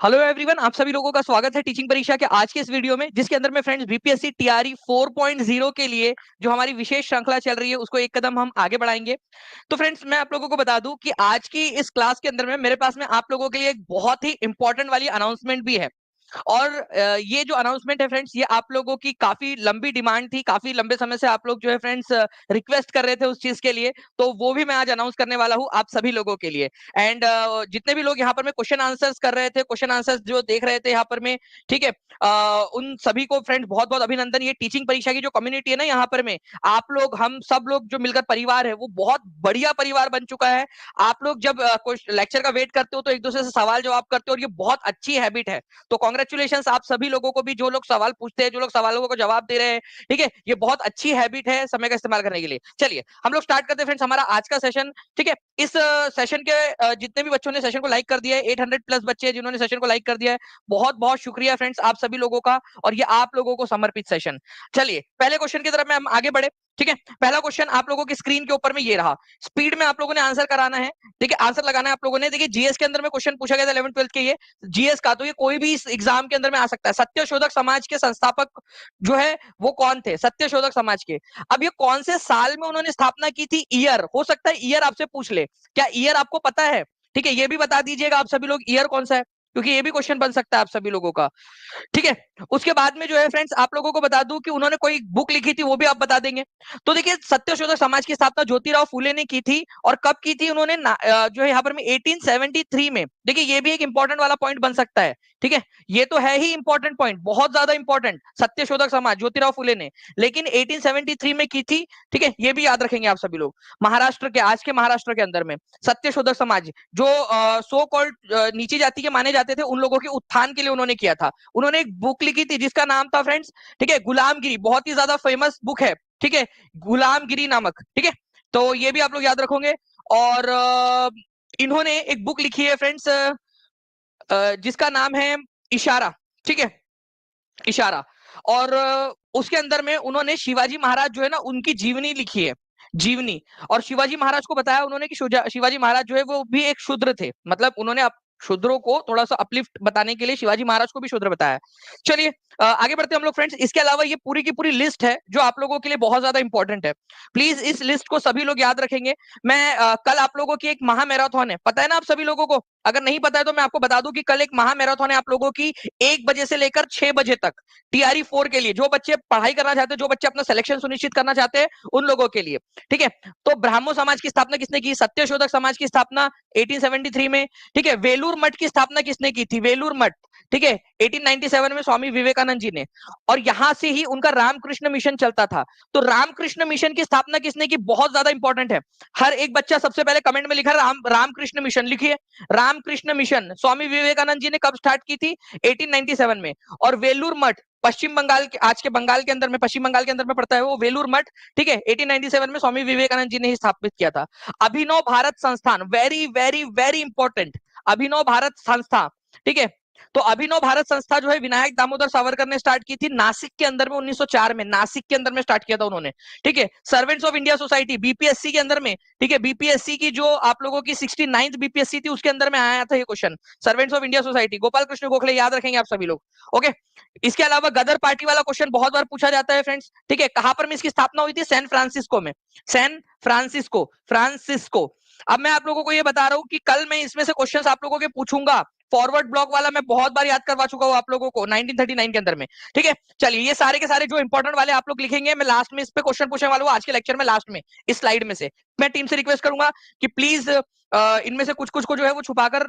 Hello everyone, आप सभी लोगों का स्वागत है टीचिंग परीक्षा के आज के इस वीडियो में, जिसके अंदर में फ्रेंड्स बीपीएससी टीआरई 4.0 के लिए जो हमारी विशेष श्रृंखला चल रही है उसको एक कदम हम आगे बढ़ाएंगे। तो फ्रेंड्स, मैं आप लोगों को बता दूं कि आज की इस क्लास के अंदर में मेरे पास में आप लोगों के लिए एक बहुत ही इंपॉर्टेंट वाली अनाउंसमेंट भी है। और ये जो अनाउंसमेंट है फ्रेंड्स, ये आप लोगों की काफी लंबी डिमांड थी, काफी लंबे समय से आप लोग जो है फ्रेंड्स रिक्वेस्ट कर रहे थे उस चीज के लिए। तो वो भी मैं आज अनाउंस करने वाला हूँ आप सभी लोगों के लिए। एंड जितने भी लोग यहाँ पर में क्वेश्चन आंसर्स कर रहे थे, क्वेश्चन आंसर्स जो देख रहे थे यहाँ पर में, ठीक है, उन सभी को फ्रेंड्स बहुत बहुत अभिनंदन। ये टीचिंग परीक्षा की जो कम्युनिटी है ना यहाँ पर में, आप लोग हम सब लोग जो मिलकर परिवार है वो बहुत बढ़िया परिवार बन चुका है। आप लोग जब लेक्चर का वेट करते हो तो एक दूसरे से सवाल जवाब करते हो, और ये बहुत अच्छी हैबिट है। तो कॉन्ग्रेचुलेशन आप सभी लोगों को भी, जो लोग सवाल पूछते हैं, जो लोग सवालों को जवाब दे रहे हैं। ठीक है, ये बहुत अच्छी हैबिट है समय का इस्तेमाल करने के लिए। चलिए हम लोग स्टार्ट करते हैं फ्रेंड्स हमारा आज का सेशन। ठीक है, इस सेशन के जितने भी बच्चों ने सेशन को लाइक कर दिया है, 800 प्लस बच्चे जिन्होंने सेशन को लाइक कर दिया है, बहुत बहुत शुक्रिया फ्रेंड्स आप सभी लोगों का। और ये आप लोगों को समर्पित सेशन। चलिए पहले क्वेश्चन की तरफ में हम आगे बढ़े। ठीक है, पहला क्वेश्चन आप लोगों की स्क्रीन के ऊपर में ये रहा। स्पीड में आप लोगों ने आंसर कराना है। देखिए आंसर लगाना है आप लोगों ने। देखिए जीएस के अंदर में क्वेश्चन पूछा गया था 11th 12th के ये जीएस का, तो ये कोई भी इस एग्जाम के अंदर में आ सकता है। सत्यशोधक समाज के संस्थापक जो है वो कौन थे? सत्यशोधक समाज के। अब ये कौन से साल में उन्होंने स्थापना की थी? ईयर हो सकता है, ईयर आपसे पूछ ले। क्या ईयर आपको पता है? ठीक है, ये भी बता दीजिएगा आप सभी लोग, ईयर कौन सा है, क्योंकि ये भी क्वेश्चन बन सकता है आप सभी लोगों का। ठीक है, उसके बाद में जो है फ्रेंड्स आप लोगों को बता दूं कि उन्होंने कोई बुक लिखी थी, वो भी आप बता देंगे। तो देखिए सत्यशोधक समाज की स्थापना ज्योतिराव फूले ने की थी। और कब की थी उन्होंने? जो है यहाँ पर में 1873 में। देखिए ये भी एक इंपॉर्टेंट वाला पॉइंट बन सकता है। ठीक है, ये तो है ही इंपॉर्टेंट पॉइंट, बहुत ज्यादा इंपॉर्टेंट। सत्यशोधक समाज ज्योतिराव फूले ने, लेकिन 1873 में की थी। ठीक है, ये भी याद रखेंगे आप सभी लोग। महाराष्ट्र के, आज के महाराष्ट्र के अंदर में सत्यशोधक समाज जो सो कॉल्ड नीची जाति के माने जाते थे, उन लोगों के उत्थान के लिए उन्होंने किया था। उन्होंने एक बुक लिखी थी जिसका नाम था फ्रेंड्स, ठीक है, गुलामगिरी। बहुत ही ज्यादा फेमस बुक है। ठीक है, गुलामगिरी नामक। ठीक है, तो ये भी आप लोग याद रखोगे। और इन्होंने एक बुक लिखी है फ्रेंड्स जिसका नाम है इशारा। ठीक है, इशारा। और उसके अंदर में उन्होंने शिवाजी महाराज जो है ना उनकी जीवनी लिखी है, जीवनी। और शिवाजी महाराज को बताया उन्होंने कि शिवाजी महाराज जो है वो भी एक शूद्र थे। मतलब उन्होंने शूद्रों को थोड़ा सा अपलिफ्ट बताने के लिए शिवाजी महाराज को भी शूद्र बताया। चलिए आगे बढ़ते हैं हम लोग फ्रेंड्स। इसके अलावा ये पूरी की पूरी लिस्ट है जो आप लोगों के लिए बहुत ज्यादा इंपॉर्टेंट है। प्लीज इस लिस्ट को सभी लोग याद रखेंगे। मैं कल आप लोगों की एक महा मैराथन है, पता है ना आप सभी लोगों को? अगर नहीं पता है तो मैं आपको बता दूं कि कल एक महा मैराथन है आप लोगों की, 1 बजे से लेकर 6 बजे तक। टीआरई 4 के लिए जो बच्चे पढ़ाई करना चाहते हैं, जो बच्चे अपना सिलेक्शन सुनिश्चित करना चाहते हैं, उन लोगों के लिए। ठीक है, तो ब्राह्मो समाज की स्थापना किसने की? सत्यशोधक समाज की स्थापना 1873 में। ठीक है, वेलूर मठ की स्थापना किसने की थी? वेलूर मठ। ठीक है, 1897 में स्वामी विवेकानंद जी ने। और यहां से ही उनका रामकृष्ण मिशन चलता था। तो रामकृष्ण मिशन की स्थापना किसने की? बहुत ज्यादा इंपॉर्टेंट है। हर एक बच्चा सबसे पहले कमेंट में लिखा रामकृष्ण मिशन लिखिए। रामकृष्ण मिशन स्वामी विवेकानंद जी ने कब स्टार्ट की थी? 1897 में। और वेलूर मठ पश्चिम बंगाल के, आज के बंगाल के अंदर में, पश्चिम बंगाल के अंदर में पड़ता है वो वेलूर मठ। ठीक है, 1897 में स्वामी विवेकानंद जी ने ही स्थापित किया था। अभिनव भारत संस्थान, वेरी वेरी वेरी इंपॉर्टेंट, अभिनव भारत संस्था। ठीक है, तो अभिनव भारत संस्था जो है विनायक दामोदर सावरकर ने स्टार्ट की थी नासिक के अंदर में 1904 में। नासिक के अंदर में स्टार्ट किया था उन्होंने। ठीक है, servants of India society BPSC के अंदर में। ठीक है, बीपीएससी की जो आप लोगों की 69th बीपीएससी थी उसके अंदर में आया था ये question. Servants of India society, Gopal Krishna Gokhale, याद रखेंगे आप सभी लोग। ओके, इसके अलावा गदर पार्टी वाला क्वेश्चन बहुत बार पूछा जाता है फ्रेंड्स। ठीक है, कहां पर में इसकी स्थापना हुई थी? सैन फ्रांसिस्को में। San Francisco, Francisco. अब मैं आप लोगों को ये बता रहा हूं कि कल मैं इसमें से क्वेश्चंस आप लोगों के पूछूंगा। फॉरवर्ड ब्लॉक वाला मैं बहुत बार याद करवा चुका हूं आप लोगों को 1939 के अंदर में। ठीक है, चलिए ये सारे के सारे जो इंपॉर्टेंट वाले आप लोग लिखेंगे, मैं लास्ट में इस पे क्वेश्चन पूछने वाला हूं आज के लेक्चर में, लास्ट में इस स्लाइड में से। मैं टीम से रिक्वेस्ट करूंगा कि प्लीज इनमें से कुछ कुछ को जो है वो छुपाकर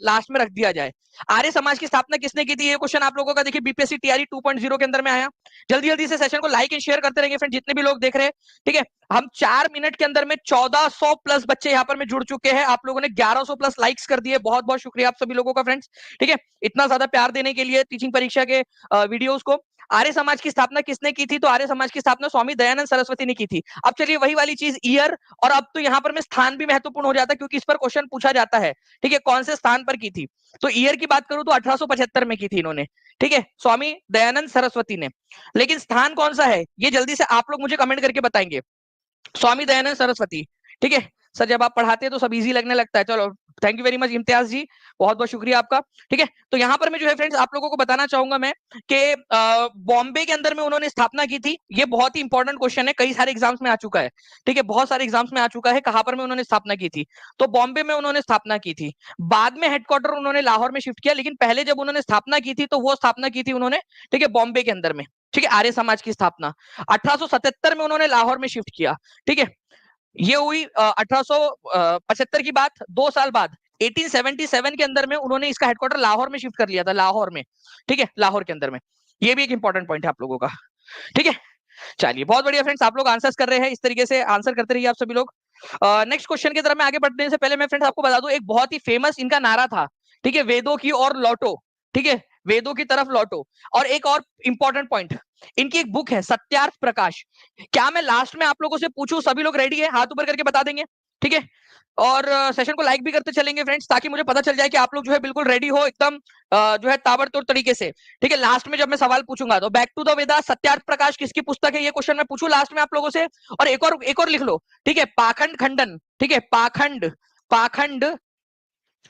लास्ट में रख दिया जाए। आर्य समाज की स्थापना किसने की थी? ये क्वेश्चन आप लोगों का देखिए बीपीएससी टीआरई 2.0 के अंदर में आया। जल्दी जल्दी से सेशन को लाइक एंड शेयर करते रहेंगे फ्रेंड, जितने भी लोग देख रहे हैं। ठीक है, हम 4 मिनट के अंदर में 1400 प्लस बच्चे यहाँ पर में जुड़ चुके हैं। आप लोगों ने 1100 प्लस लाइक्स कर दिए, बहुत बहुत शुक्रिया आप सभी लोगों का फ्रेंड्स। ठीक है, इतना ज्यादा प्यार देने के लिए टीचिंग परीक्षा के वीडियोस को। आर्य समाज की स्थापना किसने की थी? तो आर्य समाज की स्थापना स्वामी दयानंद सरस्वती ने की थी। अब चलिए वही वाली चीज, ईयर। और अब तो यहाँ पर में स्थान भी महत्वपूर्ण हो जाता है क्योंकि इस पर क्वेश्चन पूछा जाता है। ठीक है, कौन से स्थान पर की थी? तो ईयर की बात करूं तो 1875 में की थी इन्होंने। ठीक है, स्वामी दयानंद सरस्वती ने। लेकिन स्थान कौन सा है ये जल्दी से आप लोग मुझे कमेंट करके बताएंगे। स्वामी दयानंद सरस्वती। ठीक है, सर जब आप पढ़ाते हैं तो सब इजी लगने लगता है। चलो thank you very much Imtiaz ji, बहुत बहुत शुक्रिया आपका। ठीक है, तो यहाँ पर मैं जो है फ्रेंड्स आप लोगों को बताना चाहूंगा मैं कि बॉम्बे के अंदर में उन्होंने स्थापना की थी। ये बहुत ही इंपॉर्टेंट क्वेश्चन है, कई सारे एग्जाम्स में आ चुका है। ठीक है, बहुत सारे एग्जाम्स में आ चुका है, कहां पर में उन्होंने स्थापना की थी। तो बॉम्बे में उन्होंने स्थापना की थी। बाद में हेडक्वार्टर उन्होंने लाहौर में शिफ्ट किया, लेकिन पहले जब उन्होंने स्थापना की थी तो वो स्थापना की थी उन्होंने, ठीक है, बॉम्बे के अंदर में। ठीक है, आर्य समाज की स्थापना 1877 में उन्होंने लाहौर में शिफ्ट किया। ठीक है, ये हुई 1875 की बात। 2 साल बाद 1877 के अंदर में उन्होंने इसका हेडक्वार्टर लाहौर में शिफ्ट कर लिया था, लाहौर में। ठीक है, लाहौर के अंदर में। ये भी एक इंपॉर्टेंट पॉइंट है आप लोगों का। ठीक है, चलिए बहुत बढ़िया फ्रेंड्स, आप लोग आंसर्स कर रहे हैं, इस तरीके से आंसर करते रहिए आप सभी लोग। नेक्स्ट क्वेश्चन की तरफ मैं आगे बढ़ने से पहले मैं फ्रेंड्स आपको बता दूं, एक बहुत ही फेमस इनका नारा था। ठीक है, वेदों की ओर लौटो। ठीक है, वेदों की तरफ लौटो। और एक और इंपॉर्टेंट पॉइंट, इनकी एक बुक है सत्यार्थ प्रकाश। क्या मैं लास्ट में आप लोगों से पूछूं, सभी लोग रेडी है, हाथ ऊपर करके बता देंगे? ठीक है, और सेशन को लाइक भी करते चलेंगे फ्रेंड्स, ताकि मुझे पता चल जाए कि आप लोग जो है बिल्कुल रेडी हो एकदम जो है ताबड़तोड़ तरीके से। ठीक है, लास्ट में जब मैं सवाल पूछूंगा तो बैक टू द वेदा सत्यार्थ प्रकाश किसकी पुस्तक है, ये क्वेश्चन मैं पूछूं लास्ट में आप लोगों से। और एक और लिख लो। ठीक है, पाखंड खंडन। ठीक है, पाखंड पाखंड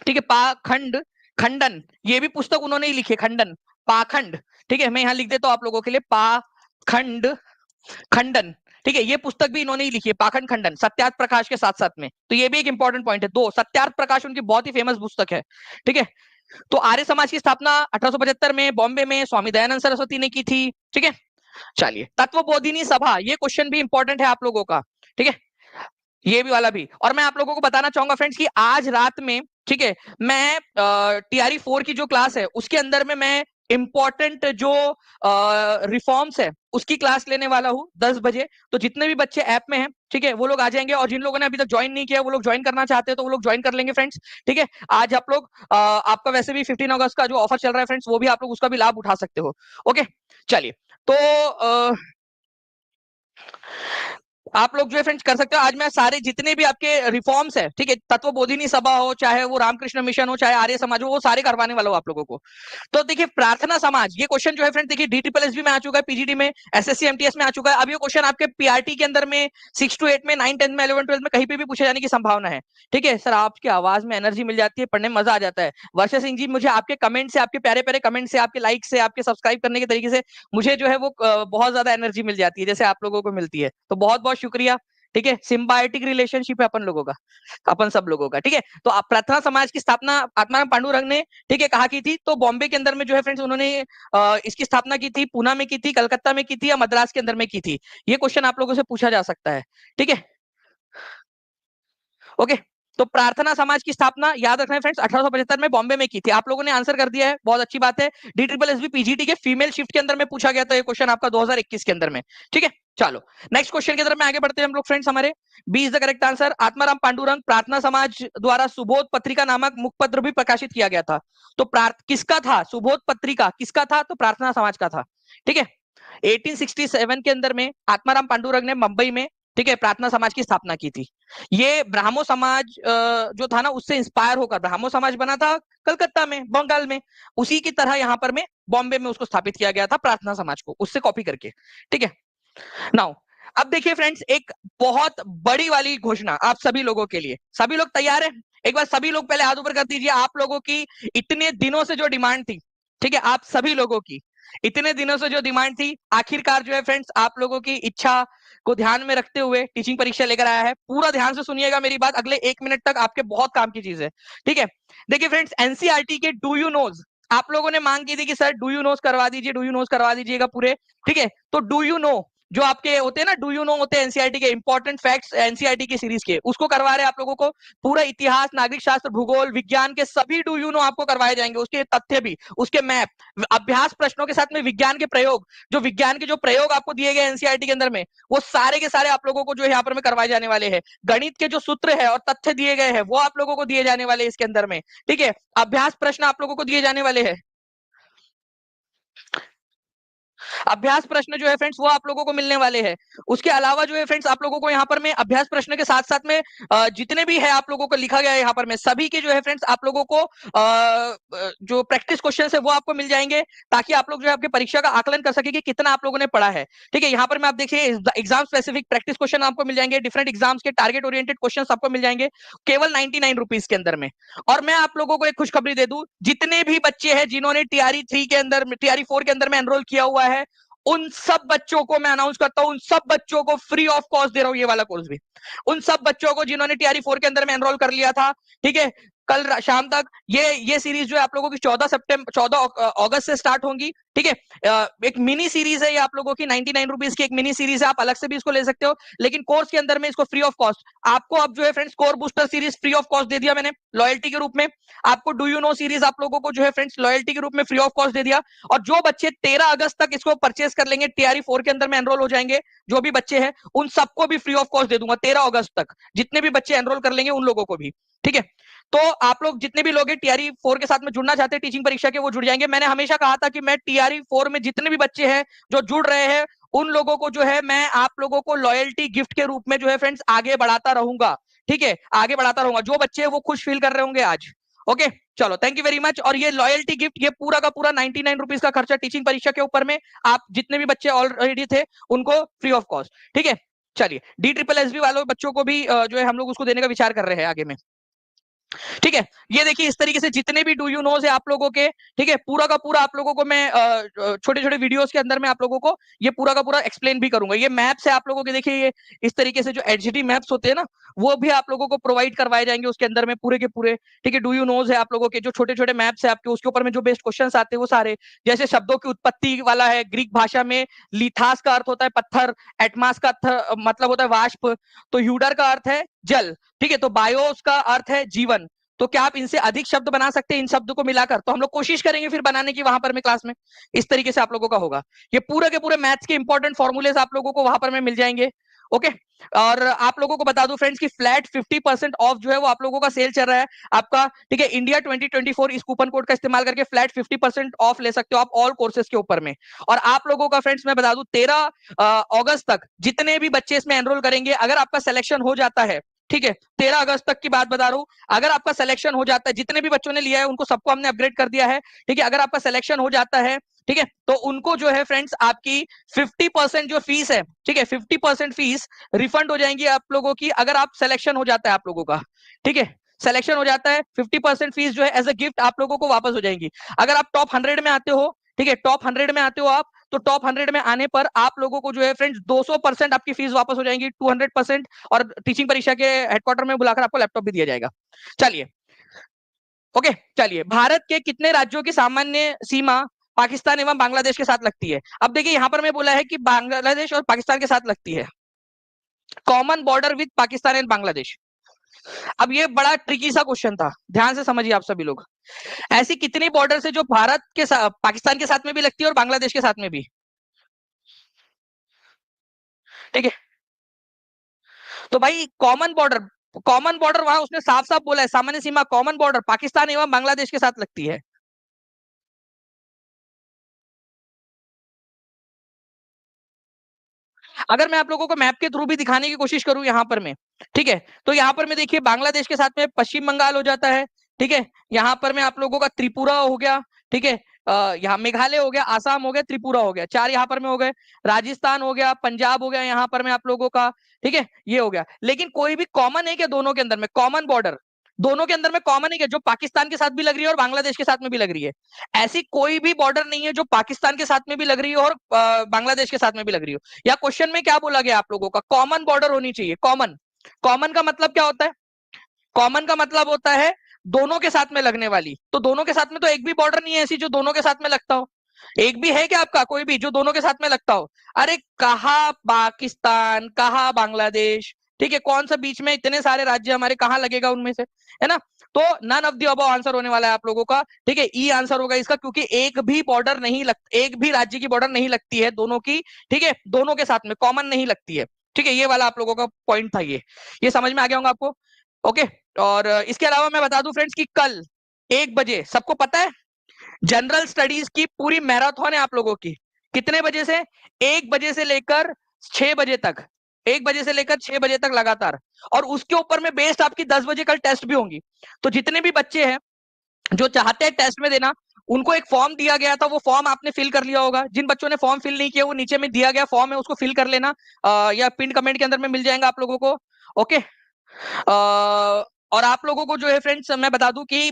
ठीक है, पाखंड खंडन, ये भी पुस्तक उन्होंने ही लिखी है, खंडन पाखंड। ठीक है, मैं यहाँ लिख देता हूँ आप लोगों के लिए, पाखंड खंडन। ठीक है, ये पुस्तक भी इन्होंने ही लिखी है, पाखंड खंडन, सत्यार्थ प्रकाश के साथ साथ में। तो ये भी एक इंपॉर्टेंट पॉइंट है। दो, सत्यार्थ प्रकाश उनकी बहुत ही फेमस पुस्तक है। ठीक है, तो आर्य समाज की स्थापना 1875 में बॉम्बे में स्वामी दयानंद सरस्वती ने की थी। ठीक है, चलिए तत्वबोधिनी सभा, ये क्वेश्चन भी इंपॉर्टेंट है आप लोगों का। ठीक है, ये भी वाला भी। और मैं आप लोगों को बताना चाहूंगा फ्रेंड्स कि आज रात में, ठीक है, मैं टीआरई 4 की जो क्लास है उसके अंदर में मैं इंपॉर्टेंट जो रिफॉर्म्स है उसकी क्लास लेने वाला हूं 10 बजे। तो जितने भी बच्चे ऐप में हैं, ठीक है, वो लोग आ जाएंगे, और जिन लोगों ने अभी तक ज्वाइन नहीं किया वो लोग ज्वाइन करना चाहते हैं तो वो लोग ज्वाइन कर लेंगे फ्रेंड्स। ठीक है, आज आप लोग आपका वैसे भी 15 अगस्त का जो ऑफर चल रहा है फ्रेंड्स, वो भी आप लोग उसका भी लाभ उठा सकते हो। ओके, चलिए, तो आप लोग जो है फ्रेंड्स कर सकते हो। आज मैं सारे जितने भी आपके रिफॉर्म्स है, ठीक है, तत्वबोधिनी सभा हो, चाहे वो रामकृष्ण मिशन हो, चाहे आर्य समाज हो, वो सारे करवाने वाला हो आप लोगों को। तो देखिए प्रार्थना समाज, ये क्वेश्चन जो है फ्रेंड देखिए DSSS में आ चुका है, पीजीडी में, एसएससी एमटीएस में आ चुका है। अब ये क्वेश्चन आपके पीआरटी के अंदर में 6 to 8 में, 9 10 में, 11 12 में कहीं पे भी पूछे जाने की संभावना है। ठीक है सर, आपकी आवाज में एनर्जी मिल जाती है, पढ़ने में मजा आ जाता है। वर्षा सिंह जी, मुझे आपके कमेंट से, आपके प्यारे प्यारे कमेंट से, आपके लाइक से, आपके सब्सक्राइब करने के तरीके से मुझे जो है वो बहुत ज्यादा एनर्जी मिल जाती है, जैसे आप लोगों को मिलती है। तो बहुत बहुत शुक्रिया। ठीक है, सिम्बायोटिक रिलेशनशिप है अपन लोगों का, अपन सब लोगों का। ठीक है, तो प्रार्थना समाज की स्थापना आत्माराम पांडुरंग ने, ठीक है, कहा की थी। तो बॉम्बे के अंदर में जो है फ्रेंड्स उन्होंने इसकी स्थापना की थी, पूना में की थी, कलकत्ता में की थी, या मद्रास के अंदर में की थी। ये क्वेश्चन आप लोगों से पूछा जा सकता है। ठीक है, ओके, तो प्रार्थना समाज की स्थापना याद रखना है फ्रेंड्स 1875 में बॉम्बे में की थी। आप लोगों ने आंसर कर दिया है, बहुत अच्छी बात है। DSSS भी पीजीटी के फीमेल शिफ्ट के अंदर में पूछा गया था ये क्वेश्चन आपका 2021 के अंदर में। ठीक है, चलो नेक्स्ट क्वेश्चन की तरफ में आगे बढ़ते हैं हम लोग फ्रेंड्स। हमारे 20 the correct answer, Atmaram Pandurang प्रार्थना समाज द्वारा सुबोध पत्रिका नामक मुखपत्र भी प्रकाशित किया गया था। तो किसका था सुबोध पत्रिका, किसका था? तो प्रार्थना समाज का था। ठीक है, 1867 के अंदर में आत्माराम पांडुरंग ने मुंबई में, ठीक है, प्रार्थना समाज की स्थापना की थी। ये ब्राह्मो समाज जो था ना, उससे इंस्पायर होकर ब्राह्मो समाज बना था कलकत्ता में, बंगाल में। उसी की तरह यहाँ पर में बॉम्बे में उसको स्थापित किया गया था, प्रार्थना समाज को उससे कॉपी करके। ठीक है, नाउ अब देखिए फ्रेंड्स, एक बहुत बड़ी वाली घोषणा आप सभी लोगों के लिए। सभी लोग तैयार है? एक बार सभी लोग पहले हाथ ऊपर कर दीजिए। आप लोगों की इतने दिनों से जो डिमांड थी, ठीक है, आप सभी लोगों की इतने दिनों से जो डिमांड थी, आखिरकार जो है फ्रेंड्स आप लोगों की इच्छा को ध्यान में रखते हुए टीचिंग परीक्षा लेकर आया है। पूरा ध्यान से सुनिएगा मेरी बात, अगले 1 मिनट तक आपके बहुत काम की चीज है। ठीक है, देखिए फ्रेंड्स, एनसीईआरटी के डू यू नोज आप लोगों ने मांग की थी कि सर डू यू नोज करवा दीजिए, डू यू नोज करवा दीजिएगा पूरे। ठीक है, तो डू यू नो जो आपके होते हैं ना, डू यू नो होते हैं एनसीईआरटी के इंपॉर्टेंट फैक्ट्स, एनसीईआरटी की सीरीज के, उसको करवा रहे हैं आप लोगों को। पूरा इतिहास, नागरिक शास्त्र, भूगोल, विज्ञान के सभी डू यू नो आपको करवाए जाएंगे, उसके तथ्य भी, उसके मैप, अभ्यास प्रश्नों के साथ में विज्ञान के प्रयोग, जो विज्ञान के जो प्रयोग आपको दिए गए एनसीईआरटी के अंदर में, वो सारे के सारे आप लोगों को जो है यहाँ पर में करवाए जाने वाले हैं। गणित के जो सूत्र है और तथ्य दिए गए हैं वो आप लोगों को दिए जाने वाले हैं इसके अंदर में। ठीक है, अभ्यास प्रश्न आप लोगों को दिए जाने वाले हैं। अभ्यास प्रश्न जो है फ्रेंड्स वो आप लोगों को मिलने वाले हैं। उसके अलावा जो है फ्रेंड्स आप लोगों को यहाँ पर मैं अभ्यास प्रश्न के साथ साथ में जितने भी है आप लोगों को लिखा गया है यहाँ पर मैं सभी के जो है फ्रेंड्स आप लोगों को जो प्रैक्टिस क्वेश्चन है वो आपको मिल जाएंगे, ताकि आप लोग जो है आपके परीक्षा का आकलन कर सके कि कितना आप लोगों ने पढ़ा है। ठीक है, यहाँ पर मैं आप देखिए एग्जाम स्पेसिफिक प्रैक्टिस क्वेश्चन आपको मिल जाएंगे, डिफरेंट एग्जाम्स के टारगेट ओरिएंटेड क्वेश्चन आपको मिल जाएंगे केवल 99 रुपीज के अंदर में। और मैं आप लोगों को एक खुशखबरी दे दूं, जितने भी बच्चे हैं जिन्होंने टीआरई 3 के अंदर टीआरई 4 के अंदर में एनरोल किया हुआ है, उन सब बच्चों को मैं अनाउंस करता हूं, उन सब बच्चों को फ्री ऑफ कॉस्ट दे रहा हूं ये वाला कोर्स भी। उन सब बच्चों को जिन्होंने टीआरई 4 के अंदर में एनरोल कर लिया था, ठीक है, कल शाम तक ये सीरीज जो है आप लोगों की 14 अगस्त से स्टार्ट होंगी। ठीक है, एक मिनी सीरीज है ये आप लोगों की, 99 रुपीज की एक मिनी सीरीज है, आप अलग से भी इसको ले सकते हो, लेकिन कोर्स के अंदर में इसको फ्री ऑफ कॉस्ट आपको अब जो है friends core booster series free of cost दे दिया मैंने लॉयल्टी के रूप में। आपको डू यू नो सीरीज आप लोगों को जो है फ्रेंड्स लॉयल्टी के रूप में फ्री ऑफ कॉस्ट दे दिया। और जो बच्चे 13 अगस्त तक इसको परचेस कर लेंगे, टीआरई 4 के अंदर में एनरोल हो जाएंगे, जो भी बच्चे हैं उन सबको भी फ्री ऑफ कॉस्ट दे दूंगा 13 अगस्त तक, जितने भी बच्चे एनरोल कर लेंगे उन लोगों को भी। ठीक है, तो आप लोग जितने भी लोग टीआरई 4 के साथ में जुड़ना चाहते हैं टीचिंग परीक्षा के, वो जुड़ जाएंगे। मैंने हमेशा कहा था कि मैं टीआरई 4 में जितने भी बच्चे हैं जो जुड़ रहे हैं उन लोगों को जो है मैं आप लोगों को लॉयल्टी गिफ्ट के रूप में जो है फ्रेंड्स आगे बढ़ाता रहूंगा। ठीक है, आगे बढ़ाता रहूंगा, जो बच्चे हैं वो खुश फील कर रहे होंगे आज। ओके, चलो थैंक यू वेरी मच। और ये लॉयल्टी गिफ्ट ये पूरा का पूरा 99 रुपीज का खर्चा टीचिंग परीक्षा के ऊपर में, आप जितने भी बच्चे ऑलरेडी थे उनको फ्री ऑफ कॉस्ट। ठीक है, चलिए डी ट्रिपल एस बी वालों बच्चों को भी जो है हम लोग उसको देने का विचार कर रहे हैं आगे में। ठीक है, ये देखिए इस तरीके से जितने भी डू यू नोज है आप लोगों के, ठीक है, पूरा का पूरा आप लोगों को मैं छोटे छोटे वीडियोस के अंदर में आप लोगों को ये पूरा का पूरा एक्सप्लेन भी करूंगा। ये मैप्स है आप लोगों के, देखिए ये इस तरीके से जो एचडी मैप्स होते हैं ना, वो भी आप लोगों को प्रोवाइड करवाए जाएंगे उसके अंदर में पूरे के पूरे। ठीक है, डू यू नोज है आप लोगों के जो छोटे छोटे मैप्स है आपके, उसके ऊपर में जो बेस्ट क्वेश्चन आते हैं वो सारे, जैसे शब्दों की उत्पत्ति वाला है, ग्रीक भाषा में लिथास का अर्थ होता है पत्थर, एटमास का मतलब होता है वाष्प, तो ह्यूडर का अर्थ है जल। ठीक है, तो बायोस का अर्थ है जीवन। तो क्या आप इनसे अधिक शब्द बना सकते हैं इन शब्दों को मिलाकर? तो हम लोग कोशिश करेंगे फिर बनाने की वहां पर में क्लास में। इस तरीके से आप लोगों का होगा, ये पूरे के पूरे मैथ्स के इंपॉर्टेंट फॉर्मूलेस आप लोगों को वहां पर में मिल जाएंगे। ओके, और आप लोगों को बता दूं फ्रेंड्स कि फ्लैट 50% ऑफ जो है वो आप लोगों का सेल चल रहा है आपका। ठीक है, इंडिया 2024 इस कूपन कोड का इस्तेमाल करके फ्लैट 50% ऑफ ले सकते हो आप ऑल कोर्सेज के ऊपर में। और आप लोगों का फ्रेंड्स मैं बता दूं 13 अगस्त तक जितने भी बच्चे इसमें एनरोल करेंगे, अगर आपका सिलेक्शन हो जाता है, ठीक है, 13 अगस्त तक की बात बता रहा हूं, अगर आपका सिलेक्शन हो जाता है, जितने भी बच्चों ने लिया है उनको सबको हमने अपग्रेड कर दिया है। ठीक है, अगर आपका सिलेक्शन हो जाता है, ठीक है, तो उनको जो है फ्रेंड्स आपकी 50% जो फीस है, ठीक है, 50% फीस रिफंड हो जाएंगी आप लोगों की, अगर आप सिलेक्शन हो जाता है आप लोगों का। ठीक है, सिलेक्शन हो जाता है, 50% फीस जो है एज अ गिफ्ट आप लोगों को वापस हो जाएंगी। अगर आप टॉप 100 में आते हो, ठीक है, टॉप 100 में आते हो आप, तो टॉप 100 में आने पर आप लोगों को जो है फ्रेंड्स 200% आपकी फीस वापस हो जाएंगी, 200%। और टीचिंग परीक्षा के हेडक्वार्टर में बुलाकर आपको लैपटॉप भी दिया जाएगा। चलिए, ओके, चलिए, भारत के कितने राज्यों की सामान्य सीमा पाकिस्तान एवं बांग्लादेश के साथ लगती है? अब देखिए यहां पर मैं बोला है कि बांग्लादेश और पाकिस्तान के साथ लगती है, common border with Pakistan and Bangladesh. अब ये बड़ा ट्रिकी सा क्वेश्चन था, ध्यान से समझिए आप सभी लोग। ऐसी कितनी बॉर्डर है जो भारत के साथ पाकिस्तान के साथ में भी लगती है और बांग्लादेश के साथ में भी? ठीक है, तो भाई कॉमन बॉर्डर वहां उसने साफ साफ बोला है, सामान्य सीमा कॉमन बॉर्डर पाकिस्तान एवं बांग्लादेश के साथ लगती है। अगर मैं आप लोगों को मैप के थ्रू भी दिखाने की कोशिश करूं यहां पर मैं, ठीक है, तो यहां पर मैं देखिए बांग्लादेश के साथ में पश्चिम बंगाल हो जाता है। ठीक है, यहां पर मैं आप लोगों का त्रिपुरा हो गया, ठीक है, यहाँ मेघालय हो गया, आसाम हो गया, त्रिपुरा हो गया, 4 यहाँ पर में हो गए, राजस्थान हो गया, पंजाब हो गया यहाँ पर में आप लोगों का। ठीक है, ये हो गया, लेकिन कोई भी कॉमन है क्या दोनों के अंदर में? कॉमन बॉर्डर दोनों के अंदर में कॉमन है क्या, जो पाकिस्तान के साथ भी लग रही है और बांग्लादेश के साथ में भी लग रही है? ऐसी कोई भी बॉर्डर नहीं है जो पाकिस्तान के साथ में भी लग रही है और बांग्लादेश के साथ में भी लग रही हो। या क्वेश्चन में क्या बोला गया आप लोगों का? कॉमन बॉर्डर होनी चाहिए, कॉमन। कॉमन का मतलब क्या होता है? कॉमन का मतलब होता है दोनों के साथ में लगने वाली। तो दोनों के साथ में तो एक भी बॉर्डर नहीं है ऐसी जो दोनों के साथ में लगता हो। एक भी है क्या आपका कोई भी जो दोनों के साथ में लगता हो? अरे कहा पाकिस्तान, कहा बांग्लादेश, ठीक है, कौन सा बीच में इतने सारे राज्य हमारे, कहां लगेगा उनमें से, है ना? तो none of the above answer होने वाला है आप लोगों का। ठीक है, ई आंसर होगा इसका, क्योंकि एक भी बॉर्डर नहीं लग, एक भी राज्य की बॉर्डर नहीं लगती है दोनों की। ठीक है, दोनों के साथ में कॉमन नहीं लगती है। ठीक है, ये वाला आप लोगों का पॉइंट था, ये समझ में आ गया होगा आपको। ओके, और इसके अलावा मैं बता दूं फ्रेंड्स कि कल 1 बजे सबको पता है जनरल स्टडीज की पूरी मैराथन है आप लोगों की। कितने बजे से? 1 बजे से लेकर 6 बजे तक, 1 बजे से लेकर 6 बजे तक लगातार। और उसके ऊपर में बेस्ड आपकी 10 बजे कल टेस्ट भी होंगी। तो जितने भी बच्चे हैं जो चाहते हैं टेस्ट में देना, उनको एक फॉर्म दिया गया था, वो फॉर्म आपने फिल कर लिया होगा। जिन बच्चों ने फॉर्म फिल नहीं किया, वो नीचे में दिया गया फॉर्म है, उसको फिल कर लेना, या पिन कमेंट के अंदर में मिल जाएगा आप लोगों को। ओके। और आप लोगों को जो है फ्रेंड्स मैं बता दूं कि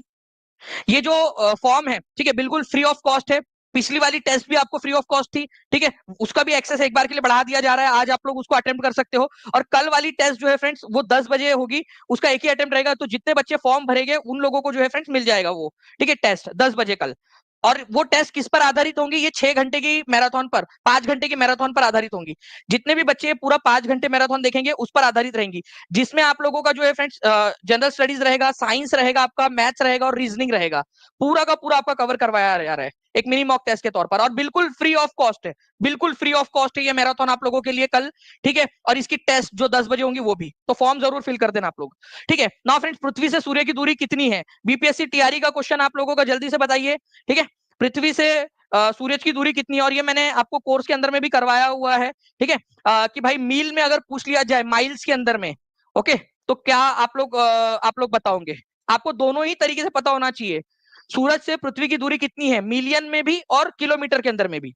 ये जो फॉर्म है, ठीक है, बिल्कुल फ्री ऑफ कॉस्ट है। पिछली वाली टेस्ट भी आपको फ्री ऑफ कॉस्ट थी, ठीक है, उसका भी एक्सेस एक बार के लिए बढ़ा दिया जा रहा है, आज आप लोग उसको अटेम्प्ट कर सकते हो। और कल वाली टेस्ट जो है फ्रेंड्स वो 10 बजे होगी, उसका एक ही अटेम्प्ट रहेगा। तो जितने बच्चे फॉर्म भरेंगे उन लोगों को जो है फ्रेंड्स मिल जाएगा वो, ठीक है, टेस्ट 10 बजे कल। और वो टेस्ट किस पर आधारित होंगी? ये 6 घंटे की मैराथन पर, 5 घंटे की मैराथन पर आधारित होंगी। जितने भी बच्चे पूरा 5 घंटे मैराथन देखेंगे उस पर आधारित रहेंगी, जिसमें आप लोगों का जो है फ्रेंड्स जनरल स्टडीज रहेगा, साइंस रहेगा, आपका मैथ्स रहेगा और रीजनिंग रहेगा। पूरा का पूरा आपका कवर करवाया जा रहा है एक मिनी मॉक टेस्ट के तौर पर, और बिल्कुल फ्री ऑफ कॉस्ट है, बिल्कुल फ्री ऑफ कॉस्ट है ये मैराथन आप लोगों के लिए कल, ठीक है। और इसकी टेस्ट जो 10 बजे होंगी वो भी, तो फॉर्म जरूर फिल कर देना आप लोग, ठीक है ना फ्रेंड्स। पृथ्वी से सूर्य की दूरी कितनी है? बीपीएससी टीआरई का क्वेश्चन आप लोगों का, जल्दी से बताइए, ठीक है। पृथ्वी से सूरज की दूरी कितनी है? और ये मैंने आपको कोर्स के अंदर में भी करवाया हुआ है, ठीक है, कि भाई मील में अगर पूछ लिया जाए माइल्स के अंदर में, ओके, तो क्या आप लोग बताओगे? आपको दोनों ही तरीके से पता होना चाहिए। सूरज से पृथ्वी की दूरी कितनी है, मिलियन में भी और किलोमीटर के अंदर में भी।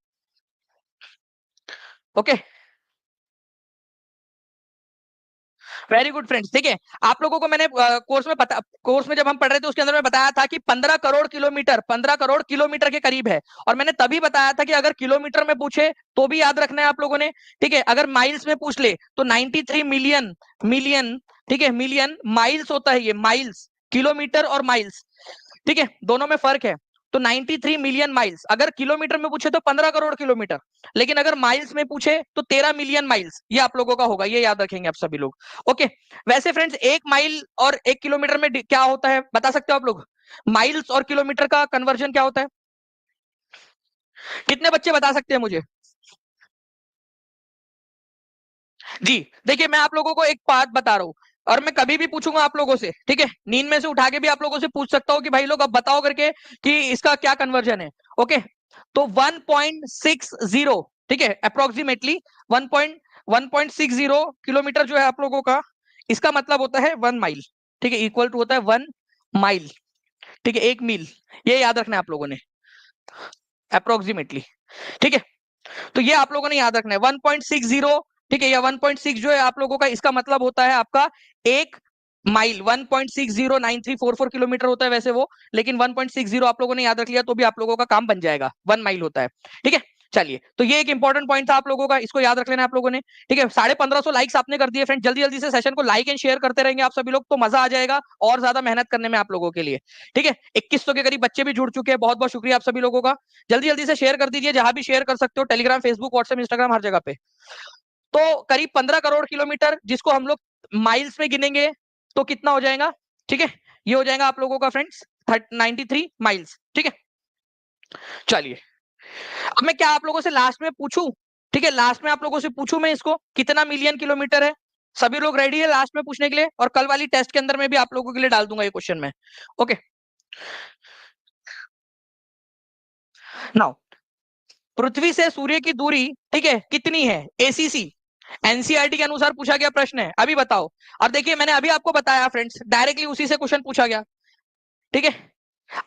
ओके, वेरी गुड फ्रेंड्स, ठीक है। आप लोगों को मैंने कोर्स में जब हम पढ़ रहे थे उसके अंदर में बताया था कि 15 करोड़ किलोमीटर, 15 करोड़ किलोमीटर के करीब है। और मैंने तभी बताया था कि अगर किलोमीटर में पूछे तो भी याद रखना है आप लोगों ने, ठीक है। अगर माइल्स में पूछ ले तो 93 मिलियन, मिलियन, ठीक है, मिलियन माइल्स होता है ये, माइल्स, किलोमीटर और माइल्स, ठीक है, दोनों में फर्क है। तो 93 मिलियन माइल्स, अगर किलोमीटर में पूछे तो 15 करोड़ किलोमीटर, लेकिन अगर माइल्स में पूछे तो 13 मिलियन माइल्स, ये आप लोगों का होगा, ये याद रखेंगे आप सभी लोग। ओके। वैसे फ्रेंड्स 1 माइल और 1 किलोमीटर में क्या होता है बता सकते हो आप लोग? माइल्स और किलोमीटर का कन्वर्जन क्या होता है? कितने बच्चे बता सकते हैं मुझे? जी, देखिए मैं आप लोगों को एक बात बता रहा हूं, और मैं कभी भी पूछूंगा आप लोगों से, ठीक है, नींद में से उठा के भी आप लोगों से पूछ सकता हूं कि भाई लोग अब बताओ करके कि इसका क्या कन्वर्जन है। ओके, तो 1.60, ठीक है, अप्रोक्सीमेटली 1.60 किलोमीटर जो है आप लोगों का, इसका मतलब होता है 1 माइल, ठीक है, इक्वल टू होता है 1 माइल, ठीक है, 1 मील। ये याद रखना है आप लोगों ने, अप्रोक्सीमेटली, ठीक है। तो ये आप लोगों ने याद रखना है 1.60, ठीक है, या 1.6 जो है आप लोगों का, इसका मतलब होता है आपका 1 माइल, 1.609344 किलोमीटर होता है वैसे वो, लेकिन 1.60 आप लोगों ने याद रख लिया तो भी आप लोगों का काम बन जाएगा, 1 माइल होता है, ठीक है। चलिए, तो ये एक इंपॉर्टेंट पॉइंट था आप लोगों का, इसको याद रख लेना आप लोगों ने, ठीक है। 1550 लाइक्स आपने कर दिए फ्रेंड, जल्दी जल्दी से सेशन को लाइक एंड शेयर करते रहेंगे आप सभी लोग, तो मजा आ जाएगा और ज्यादा मेहनत करने में आप लोगों के लिए, ठीक है। 2100 के करीब बच्चे भी जुड़ चुके हैं, बहुत बहुत शुक्रिया आप सभी लोगों का। जल्दी जल्दी से शेयर कर दीजिए, जहां भी शेयर कर सकते हो, टेलीग्राम, फेसबुक, व्हाट्सएप, इंस्टाग्राम, हर जगह पे। तो करीब 15 करोड़ किलोमीटर, जिसको हम लोग माइल्स में गिनेंगे तो कितना हो जाएगा, ठीक है, ये हो जाएगा आप लोगों का फ्रेंड्स 93 माइल्स, ठीक है। चलिए, अब मैं क्या आप लोगों से लास्ट में पूछूं, ठीक है, लास्ट में आप लोगों से पूछूं मैं इसको, कितना मिलियन किलोमीटर है? सभी लोग रेडी है लास्ट में पूछने के लिए? और कल वाली टेस्ट के अंदर में भी आप लोगों के लिए डाल दूंगा ये क्वेश्चन में। ओके, नाउ पृथ्वी से सूर्य की दूरी, ठीक है, कितनी है? एसीसी, एनसीईआरटी के अनुसार पूछा गया प्रश्न है, अभी बताओ। और देखिए मैंने अभी आपको बताया फ्रेंड्स, डायरेक्टली उसी से क्वेश्चन पूछा गया, ठीक है।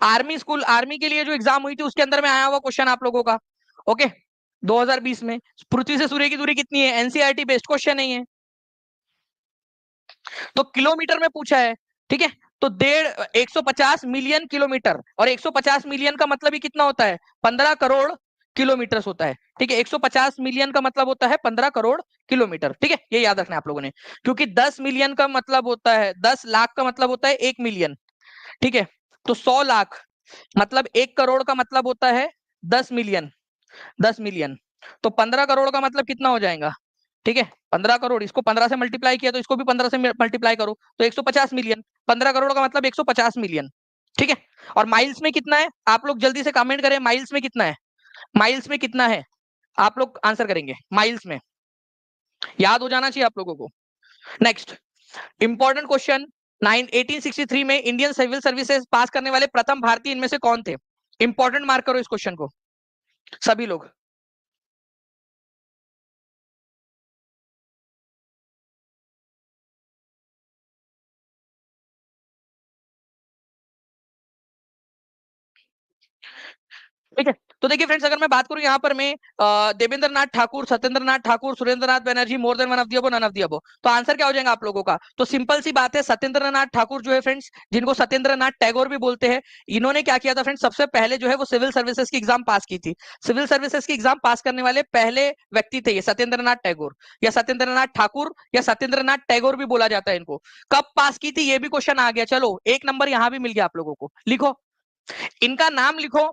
आर्मी स्कूल, आर्मी के लिए जो एग्जाम हुई थी उसके अंदर में आया हुआ क्वेश्चन आप लोगों का, ओके, 2020 में। पृथ्वी से सूर्य की दूरी कितनी है? एनसीईआरटी बेस्ड क्वेश्चन नहीं है, तो किलोमीटर में पूछा है, ठीक है। तो 150 मिलियन किलोमीटर, और 150 मिलियन का मतलब ही कितना होता है? 15 करोड़ किलोमीटर होता है, ठीक है। 150 मिलियन का मतलब होता है 15 करोड़ किलोमीटर, ठीक है, ये याद रखना है आप लोगों ने। क्योंकि 10 मिलियन का मतलब होता है, 10 लाख का मतलब होता है 1 मिलियन, ठीक है। तो 100 लाख मतलब 1 करोड़ का मतलब होता है 10 मिलियन, 10 मिलियन। तो 15 करोड़ का मतलब कितना हो जाएगा, ठीक है, 15 करोड़, इसको 15 से मल्टीप्लाई किया तो इसको भी 15 से मल्टीप्लाई करो तो 150 मिलियन, 15 करोड़ का मतलब 150 मिलियन, ठीक है। और माइल्स में कितना है? आप लोग जल्दी से कमेंट करें, माइल्स में कितना है? माइल्स में कितना है? आप लोग आंसर करेंगे माइल्स में, याद हो जाना चाहिए आप लोगों को। नेक्स्ट इंपॉर्टेंट क्वेश्चन, 1863 में इंडियन सिविल सर्विसेज पास करने वाले प्रथम भारतीय इनमें से कौन थे? इंपॉर्टेंट, मार्क करो इस क्वेश्चन को सभी लोग। ठीक है। तो देखिए फ्रेंड्स, अगर मैं बात करूं यहाँ पर मैं Devendra Nath Thakur, Satyendra Nath Thakur, Surendra Nath Banerjee, more than one of the above, none of the above, तो आंसर क्या हो जाएगा आप लोगों का? तो सिंपल सी बात है, सत्येंद्र नाथ ठाकुर जो है फ्रेंड्स, जिनको सत्येंद्र नाथ टैगोर भी बोलते हैं, इन्होंने क्या किया था फ्रेंड्स, सबसे पहले जो है वो सिविल सर्विसेज की एग्जाम पास की थी। सिविल सर्विसेज की एग्जाम पास करने वाले पहले व्यक्ति थे ये सत्येंद्र नाथ टैगोर, या सत्येंद्र नाथ ठाकुर, या सत्येंद्र नाथ टैगोर भी बोला जाता है इनको। कब पास की थी ये भी क्वेश्चन आ गया, चलो एक नंबर यहाँ भी मिल गया आप लोगों को। लिखो, इनका नाम लिखो,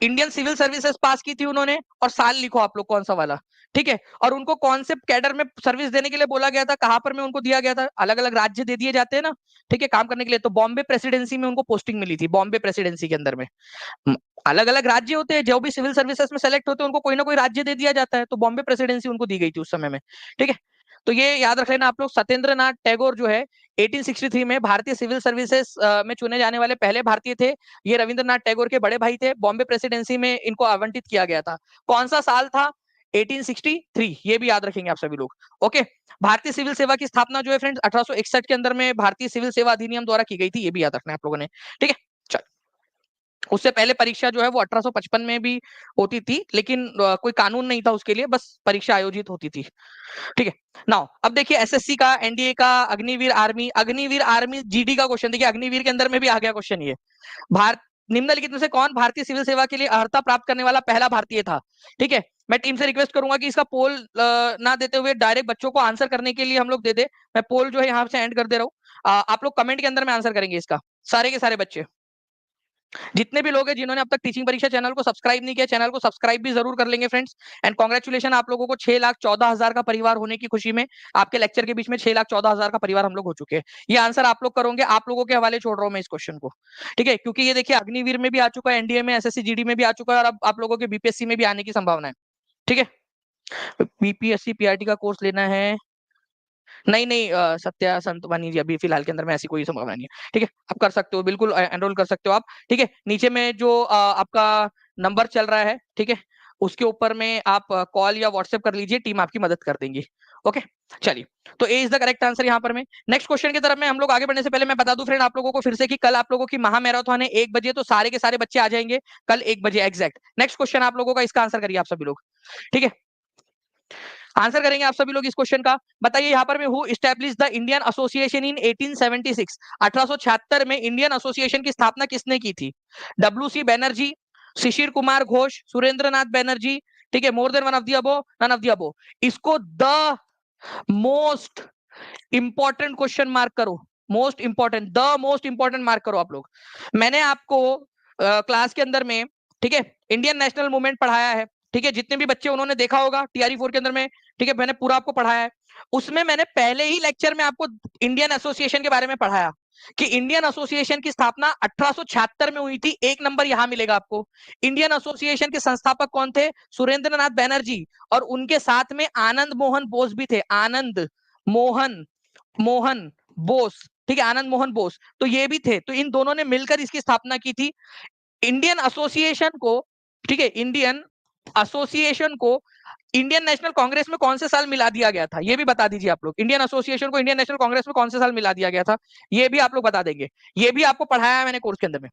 इंडियन सिविल सर्विसेज पास की थी उन्होंने, और साल लिखो आप लोग कौन सा वाला। ठीक है। और उनको कौन से कैडर में सर्विस देने के लिए बोला गया था, कहां पर में उनको दिया गया था, अलग अलग राज्य दे दिए जाते हैं ना, ठीक है, काम करने के लिए। तो बॉम्बे प्रेसिडेंसी में उनको पोस्टिंग मिली थी, बॉम्बे प्रेसिडेंसी के अंदर में। अलग अलग राज्य होते हैं, जो भी सिविल सर्विसेज में सेलेक्ट होते हैं उनको कोई ना कोई राज्य दे दिया जाता है, तो बॉम्बे प्रेसिडेंसी उनको दी गई थी उस समय में। ठीक है। तो ये याद रख लेना आप लोग, सत्येंद्र नाथ टैगोर जो है 1863 में भारतीय सिविल सर्विसेज में चुने जाने वाले पहले भारतीय थे। ये रविंद्रनाथ टैगोर के बड़े भाई थे। बॉम्बे प्रेसिडेंसी में इनको आवंटित किया गया था। कौन सा साल था? 1863, ये भी याद रखेंगे आप सभी लोग। ओके। भारतीय सिविल सेवा की स्थापना जो है फ्रेंड्स 1861 के अंदर में भारतीय सिविल सेवा अधिनियम द्वारा की गई थी, ये भी याद रखना है आप लोगों ने। ठीक है। उससे पहले परीक्षा जो है वो 1855 में भी होती थी, लेकिन कोई कानून नहीं था उसके लिए, बस परीक्षा आयोजित होती थी। ठीक है। नाउ अब देखिए, एसएससी का, एनडीए का, Agniveer army, Agniveer army GD का क्वेश्चन देखिए, अग्निवीर के अंदर में भी आ गया क्वेश्चन ये। भारत निम्नलिखित में से कौन भारतीय सिविल सेवा के लिए अर्हता प्राप्त करने वाला पहला भारतीय था? ठीक है। मैं टीम से रिक्वेस्ट करूंगा कि इसका पोल ना देते हुए डायरेक्ट बच्चों को आंसर करने के लिए हम लोग दे दे। मैं पोल जो है यहाँ से एंड कर दे रहा हूँ। आप लोग कमेंट के अंदर में आंसर करेंगे इसका, सारे के सारे बच्चे, जितने भी लोग हैं जिन्होंने अब तक टीचिंग परीक्षा चैनल को सब्सक्राइब नहीं किया, चैनल को सब्सक्राइब भी जरूर कर लेंगे फ्रेंड्स। एंड कॉन्ग्रेचुलेशन आप लोगों को, 6,14,000 का परिवार होने की खुशी में आपके लेक्चर के बीच में 6,14,000 का परिवार हम लोग हो चुके हैं। ये आंसर आप लोग करोगे, आप लोगों के हवाले छोड़ रहा हूँ मैं इस क्वेश्चन को। ठीक है, क्योंकि ये देखिए अग्निवीर में भी आ चुका है, एनडीए में, एसएससी जीडी में भी आ चुका है, और अब आप लोगों के बीपीएससी में भी आने की संभावना है। ठीक है। बीपीएससी पीआरटी का कोर्स लेना है? नहीं नहीं, सत्या संतवानी जी, अभी फिलहाल के अंदर में ऐसी कोई संभावना नहीं है। ठीक है, आप कर सकते हो, बिल्कुल एनरोल कर सकते हो आप। ठीक है, नीचे में जो आपका नंबर चल रहा है, ठीक है, उसके ऊपर में आप कॉल या व्हाट्सएप कर लीजिए, टीम आपकी मदद कर देंगी। ओके। चलिए, तो ए इज द करेक्ट आंसर यहाँ पर में। नेक्स्ट क्वेश्चन की तरफ में हम लोग आगे बढ़ने से पहले मैं बता दूं फ्रेंड आप लोगों को फिर से कि कल आप लोगों की महा मैराथन है 1 बजे, तो सारे के सारे बच्चे आ जाएंगे कल 1 बजे एग्जैक्ट। नेक्स्ट क्वेश्चन आप लोगों का, इसका आंसर करिए आप सभी लोग। ठीक है, आंसर करेंगे आप सभी लोग इस क्वेश्चन का। बताइए यहाँ पर में, who establish the Indian association in 1876? 1876 में इंडियन एसोसिएशन की स्थापना किसने की थी? डब्ल्यू सी बैनर्जी, शिशिर कुमार घोष, सुरेंद्र नाथ बैनर्जी, ठीक है, more than one of the above, none of the above. इसको the most important question mark करो, most important, the most important mark करो आप लोग। मैंने आपको क्लास के अंदर में, ठीक है, इंडियन नेशनल मूवमेंट पढ़ाया है। ठीक है, जितने भी बच्चे उन्होंने देखा होगा टीआरई 4 के अंदर में, ठीक है, मैंने पूरा आपको पढ़ाया है। उसमें मैंने पहले ही लेक्चर में आपको इंडियन एसोसिएशन के बारे में पढ़ाया कि इंडियन एसोसिएशन की स्थापना 1876 में हुई थी। एक नंबर यहां मिलेगा आपको। इंडियन एसोसिएशन के संस्थापक कौन थे? सुरेंद्र नाथ बैनर्जी, और उनके साथ में आनंद मोहन बोस भी थे, आनंद मोहन मोहन बोस। ठीक है, आनंद मोहन बोस, तो ये भी थे। तो इन दोनों ने मिलकर इसकी स्थापना की थी। इंडियन एसोसिएशन को, ठीक है, इंडियन एसोसिएशन को इंडियन नेशनल कांग्रेस में कौन से साल मिला दिया गया था, ये भी बता दीजिए आप लोग। इंडियन एसोसिएशन को इंडियन नेशनल कांग्रेस में कौन से साल मिला दिया गया था, ये भी आप लोग बता देंगे। ये भी आपको पढ़ाया है मैंने कोर्स के अंदर में।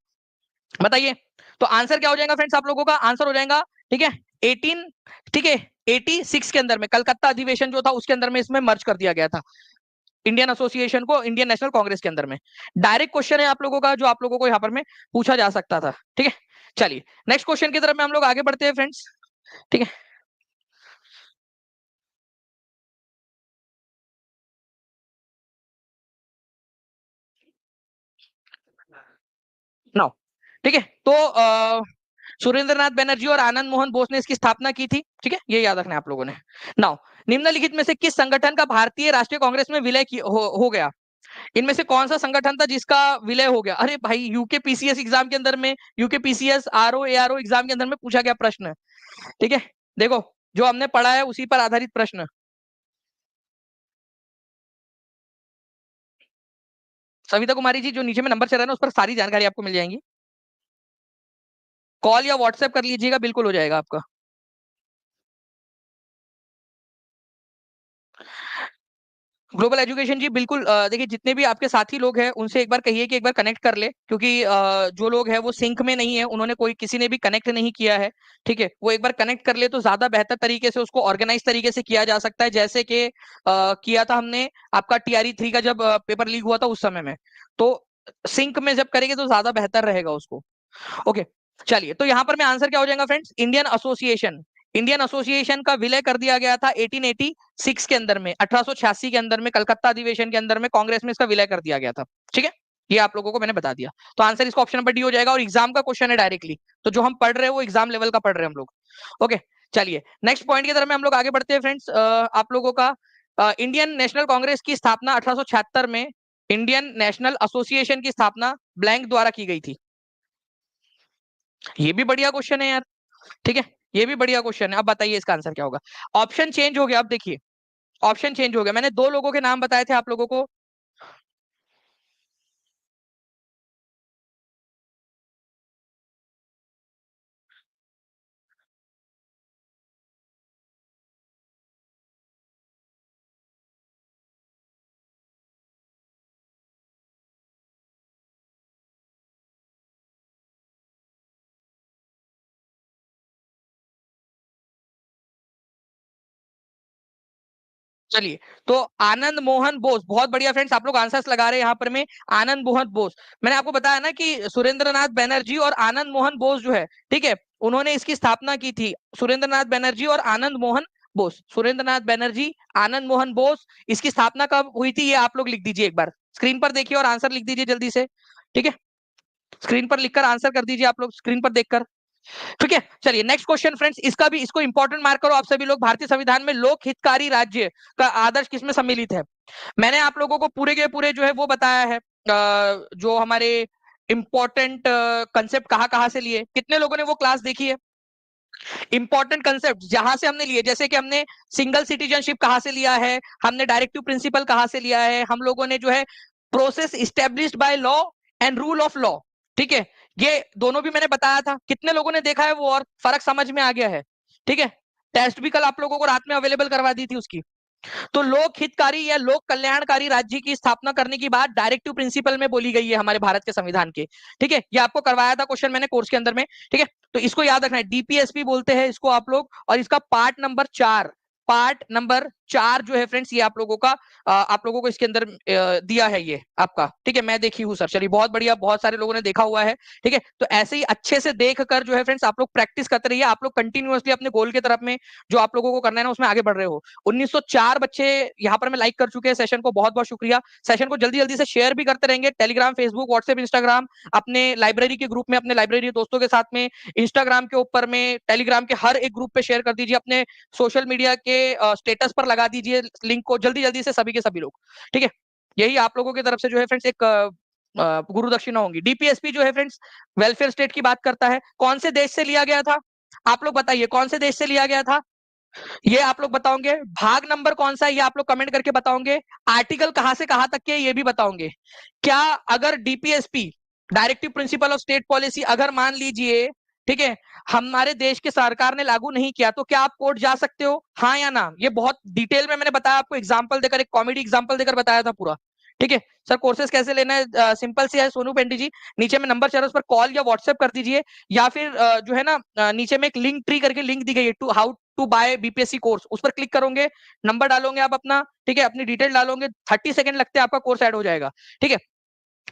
बताइए, तो आंसर क्या हो जाएगा फ्रेंड्स आप लोगों का? आंसर हो जाएगा, ठीक है, 18, ठीक है, 86 के अंदर में, कलकत्ता अधिवेशन जो था उसके अंदर में इसमें मर्ज कर दिया गया था इंडियन एसोसिएशन को इंडियन नेशनल कांग्रेस के अंदर में। डायरेक्ट क्वेश्चन है आप लोगों का, जो आप लोगों को यहाँ पर में पूछा जा सकता था। ठीक है, चलिए नेक्स्ट क्वेश्चन की तरफ में हम लोग आगे बढ़ते हैं फ्रेंड्स। ठीक है, नाउ, ठीक है, तो सुरेंद्र नाथ बनर्जी और आनंद मोहन बोस ने इसकी स्थापना की थी। ठीक है, ये याद रखना है आप लोगों ने। नाउ, निम्नलिखित में से किस संगठन का भारतीय राष्ट्रीय कांग्रेस में विलय हो गया? इनमें से कौन सा संगठन था जिसका विलय हो गया? अरे भाई, यूके पीसीएस एग्जाम के अंदर में, UK PCS RO ARO exam के अंदर में पूछा गया प्रश्न। ठीक है, देखो, जो हमने पढ़ा है उसी पर आधारित प्रश्न। सविता कुमारी जी, जो नीचे में नंबर चल रहा है ना, उस पर सारी जानकारी आपको मिल जाएंगी। कॉल या व्हाट्सएप कर लीजिएगा, बिल्कुल हो जाएगा आपका। ग्लोबल एजुकेशन जी बिल्कुल, देखिए जितने भी आपके साथी लोग हैं उनसे एक बार कहिए कि एक बार कनेक्ट कर ले, क्योंकि जो लोग हैं वो सिंक में नहीं है, उन्होंने कोई किसी ने भी कनेक्ट नहीं किया है। ठीक है, वो एक बार कनेक्ट कर ले तो ज्यादा बेहतर तरीके से उसको ऑर्गेनाइज तरीके से किया जा सकता है, जैसे कि किया था हमने आपका TRE 3 का जब पेपर लीक हुआ था उस समय में। तो सिंक में जब करेंगे तो ज्यादा बेहतर रहेगा उसको। ओके, चलिए, तो यहाँ पर मैं आंसर क्या हो जाएगा फ्रेंड्स, इंडियन एसोसिएशन का विलय कर दिया गया था 1886 के अंदर में, 1886 के अंदर में, कलकत्ता अधिवेशन के अंदर में कांग्रेस में इसका विलय कर दिया गया था। ठीक है, ये आप लोगों को मैंने बता दिया। तो आंसर इसका ऑप्शन नंबर डी हो जाएगा, और एग्जाम का क्वेश्चन है डायरेक्टली, तो जो हम पढ़ रहे हैं वो एग्जाम लेवल का पढ़ रहे हैं हम लोग। ओके, चलिए नेक्स्ट पॉइंट की तरफ में हम लोग आगे बढ़ते हैं फ्रेंड्स। आप लोगों का इंडियन नेशनल कांग्रेस की स्थापना 1876 में इंडियन नेशनल एसोसिएशन की स्थापना ब्लैंक द्वारा की गई थी। ये भी बढ़िया क्वेश्चन है यार। ठीक है, ये भी बढ़िया क्वेश्चन है। अब बताइए इसका आंसर क्या होगा। ऑप्शन चेंज हो गया, अब देखिए ऑप्शन चेंज हो गया। मैंने दो लोगों के नाम बताए थे आप लोगों को। चलिए, तो आनंद मोहन बोस, बहुत बढ़िया फ्रेंड्स, आप लोग आंसर्स लगा रहे हैं यहाँ पर में। आनंद मोहन बोस, मैंने आपको बताया ना कि सुरेंद्रनाथ बनर्जी और आनंद मोहन बोस जो है, ठीक है, उन्होंने इसकी स्थापना की थी। सुरेंद्रनाथ बनर्जी और आनंद मोहन बोस, सुरेंद्रनाथ बनर्जी, आनंद मोहन बोस, इसकी स्थापना कब हुई थी ये आप लोग लिख दीजिए, एक बार स्क्रीन पर देखिए और आंसर लिख दीजिए जल्दी से। ठीक है, स्क्रीन पर लिखकर आंसर कर दीजिए आप लोग, स्क्रीन पर देखकर। ठीक है, चलिए नेक्स्ट क्वेश्चन फ्रेंड्स, इसका भी, इसको इंपॉर्टेंट मार्क करो आप सभी लोग। भारतीय संविधान में लोक हितकारी राज्य का आदर्श किसमें सम्मिलित है? मैंने आप लोगों को पूरे के पूरे जो है वो बताया है, जो हमारे इंपॉर्टेंट कंसेप्ट कहाँ कहाँ से लिए, कितने लोगों ने वो क्लास देखी है? इंपॉर्टेंट कंसेप्ट जहां से हमने लिए, जैसे कि हमने सिंगल सिटीजनशिप कहाँ से लिया है, हमने डायरेक्टिव प्रिंसिपल कहाँ से लिया है, हम लोगों ने जो है process established by law and rule of law, ठीक है, ये दोनों भी मैंने बताया था। कितने लोगों ने देखा है वो और फर्क समझ में आ गया है? ठीक है, टेस्ट भी कल आप लोगों को रात में अवेलेबल करवा दी थी उसकी। तो लोक हितकारी या लोक कल्याणकारी राज्य की स्थापना करने की बात डायरेक्टिव प्रिंसिपल में बोली गई है हमारे भारत के संविधान के। ठीक है, ये आपको करवाया था क्वेश्चन मैंने कोर्स के अंदर में। ठीक है, तो इसको याद रखना है, DPSP बोलते हैं इसको आप लोग, और इसका पार्ट नंबर 4 जो है फ्रेंड्स, ये आप लोगों का आप लोगों को इसके अंदर दिया है ये आपका। ठीक है, मैं देखी हूँ सर, चलिए बहुत बढ़िया, बहुत सारे लोगों ने देखा हुआ है। ठीक है, तो ऐसे ही अच्छे से देख कर जो है फ्रेंड्स आप लोग प्रैक्टिस करते रहिए, आप लोग कंटिन्यूअसली अपने गोल की तरफ में जो आप लोगों को करना है ना उसमें आगे बढ़ रहे हो। 1904 बच्चे यहाँ पर मैं लाइक कर चुके हैं सेशन को, बहुत बहुत शुक्रिया। सेशन को जल्दी जल्दी से शेयर भी करते रहेंगे, टेलीग्राम, फेसबुक, व्हाट्सएप, इंस्टाग्राम, अपने लाइब्रेरी के ग्रुप में, अपने लाइब्रेरी दोस्तों के साथ में, इंस्टाग्राम के ऊपर में, टेलीग्राम के हर एक ग्रुप पे शेयर कर दीजिए, अपने सोशल मीडिया के स्टेटस पर लगा दीजिए लिंक को जल्दी जल्दी से सभी के सभी लोग। ठीक है, यही आप लोगों की तरफ से जो है फ्रेंड्स एक गुरु दक्षिणा होंगी। DPSP जो है फ्रेंड्स वेलफेयर स्टेट की बात करता है, कौन से देश से लिया गया था? आप लोग बताइए कौन से देश से लिया गया था? ये आप लोग बताओगे। भाग नंबर कौन सा है ये आप लोग कमेंट करके बताओगे। आर्टिकल कहां से कहां तक के ये भी बताओगे। क्या अगर DPSP directive principle of state policy अगर मान लीजिए, ठीक है, हमारे देश के सरकार ने लागू नहीं किया तो क्या आप कोर्ट जा सकते हो, हाँ या ना? ये बहुत डिटेल में मैंने बताया आपको, एग्जाम्पल देकर, एक कॉमेडी एग्जाम्पल देकर बताया था पूरा। ठीक है सर, कोर्सेज कैसे लेना है सिंपल सी है सोनू पेंटी जी, नीचे में नंबर चल रहा है उस पर कॉल या व्हाट्सएप कर दीजिए, या फिर जो है ना नीचे में एक लिंक ट्री करके लिंक दी गई है, to how to buy BPSC course, उस पर क्लिक करोगे, नंबर डालोगे आप अपना, ठीक है, अपनी डिटेल डालोगे, 30 सेकंड लगते हैं, आपका कोर्स ऐड हो जाएगा। ठीक है,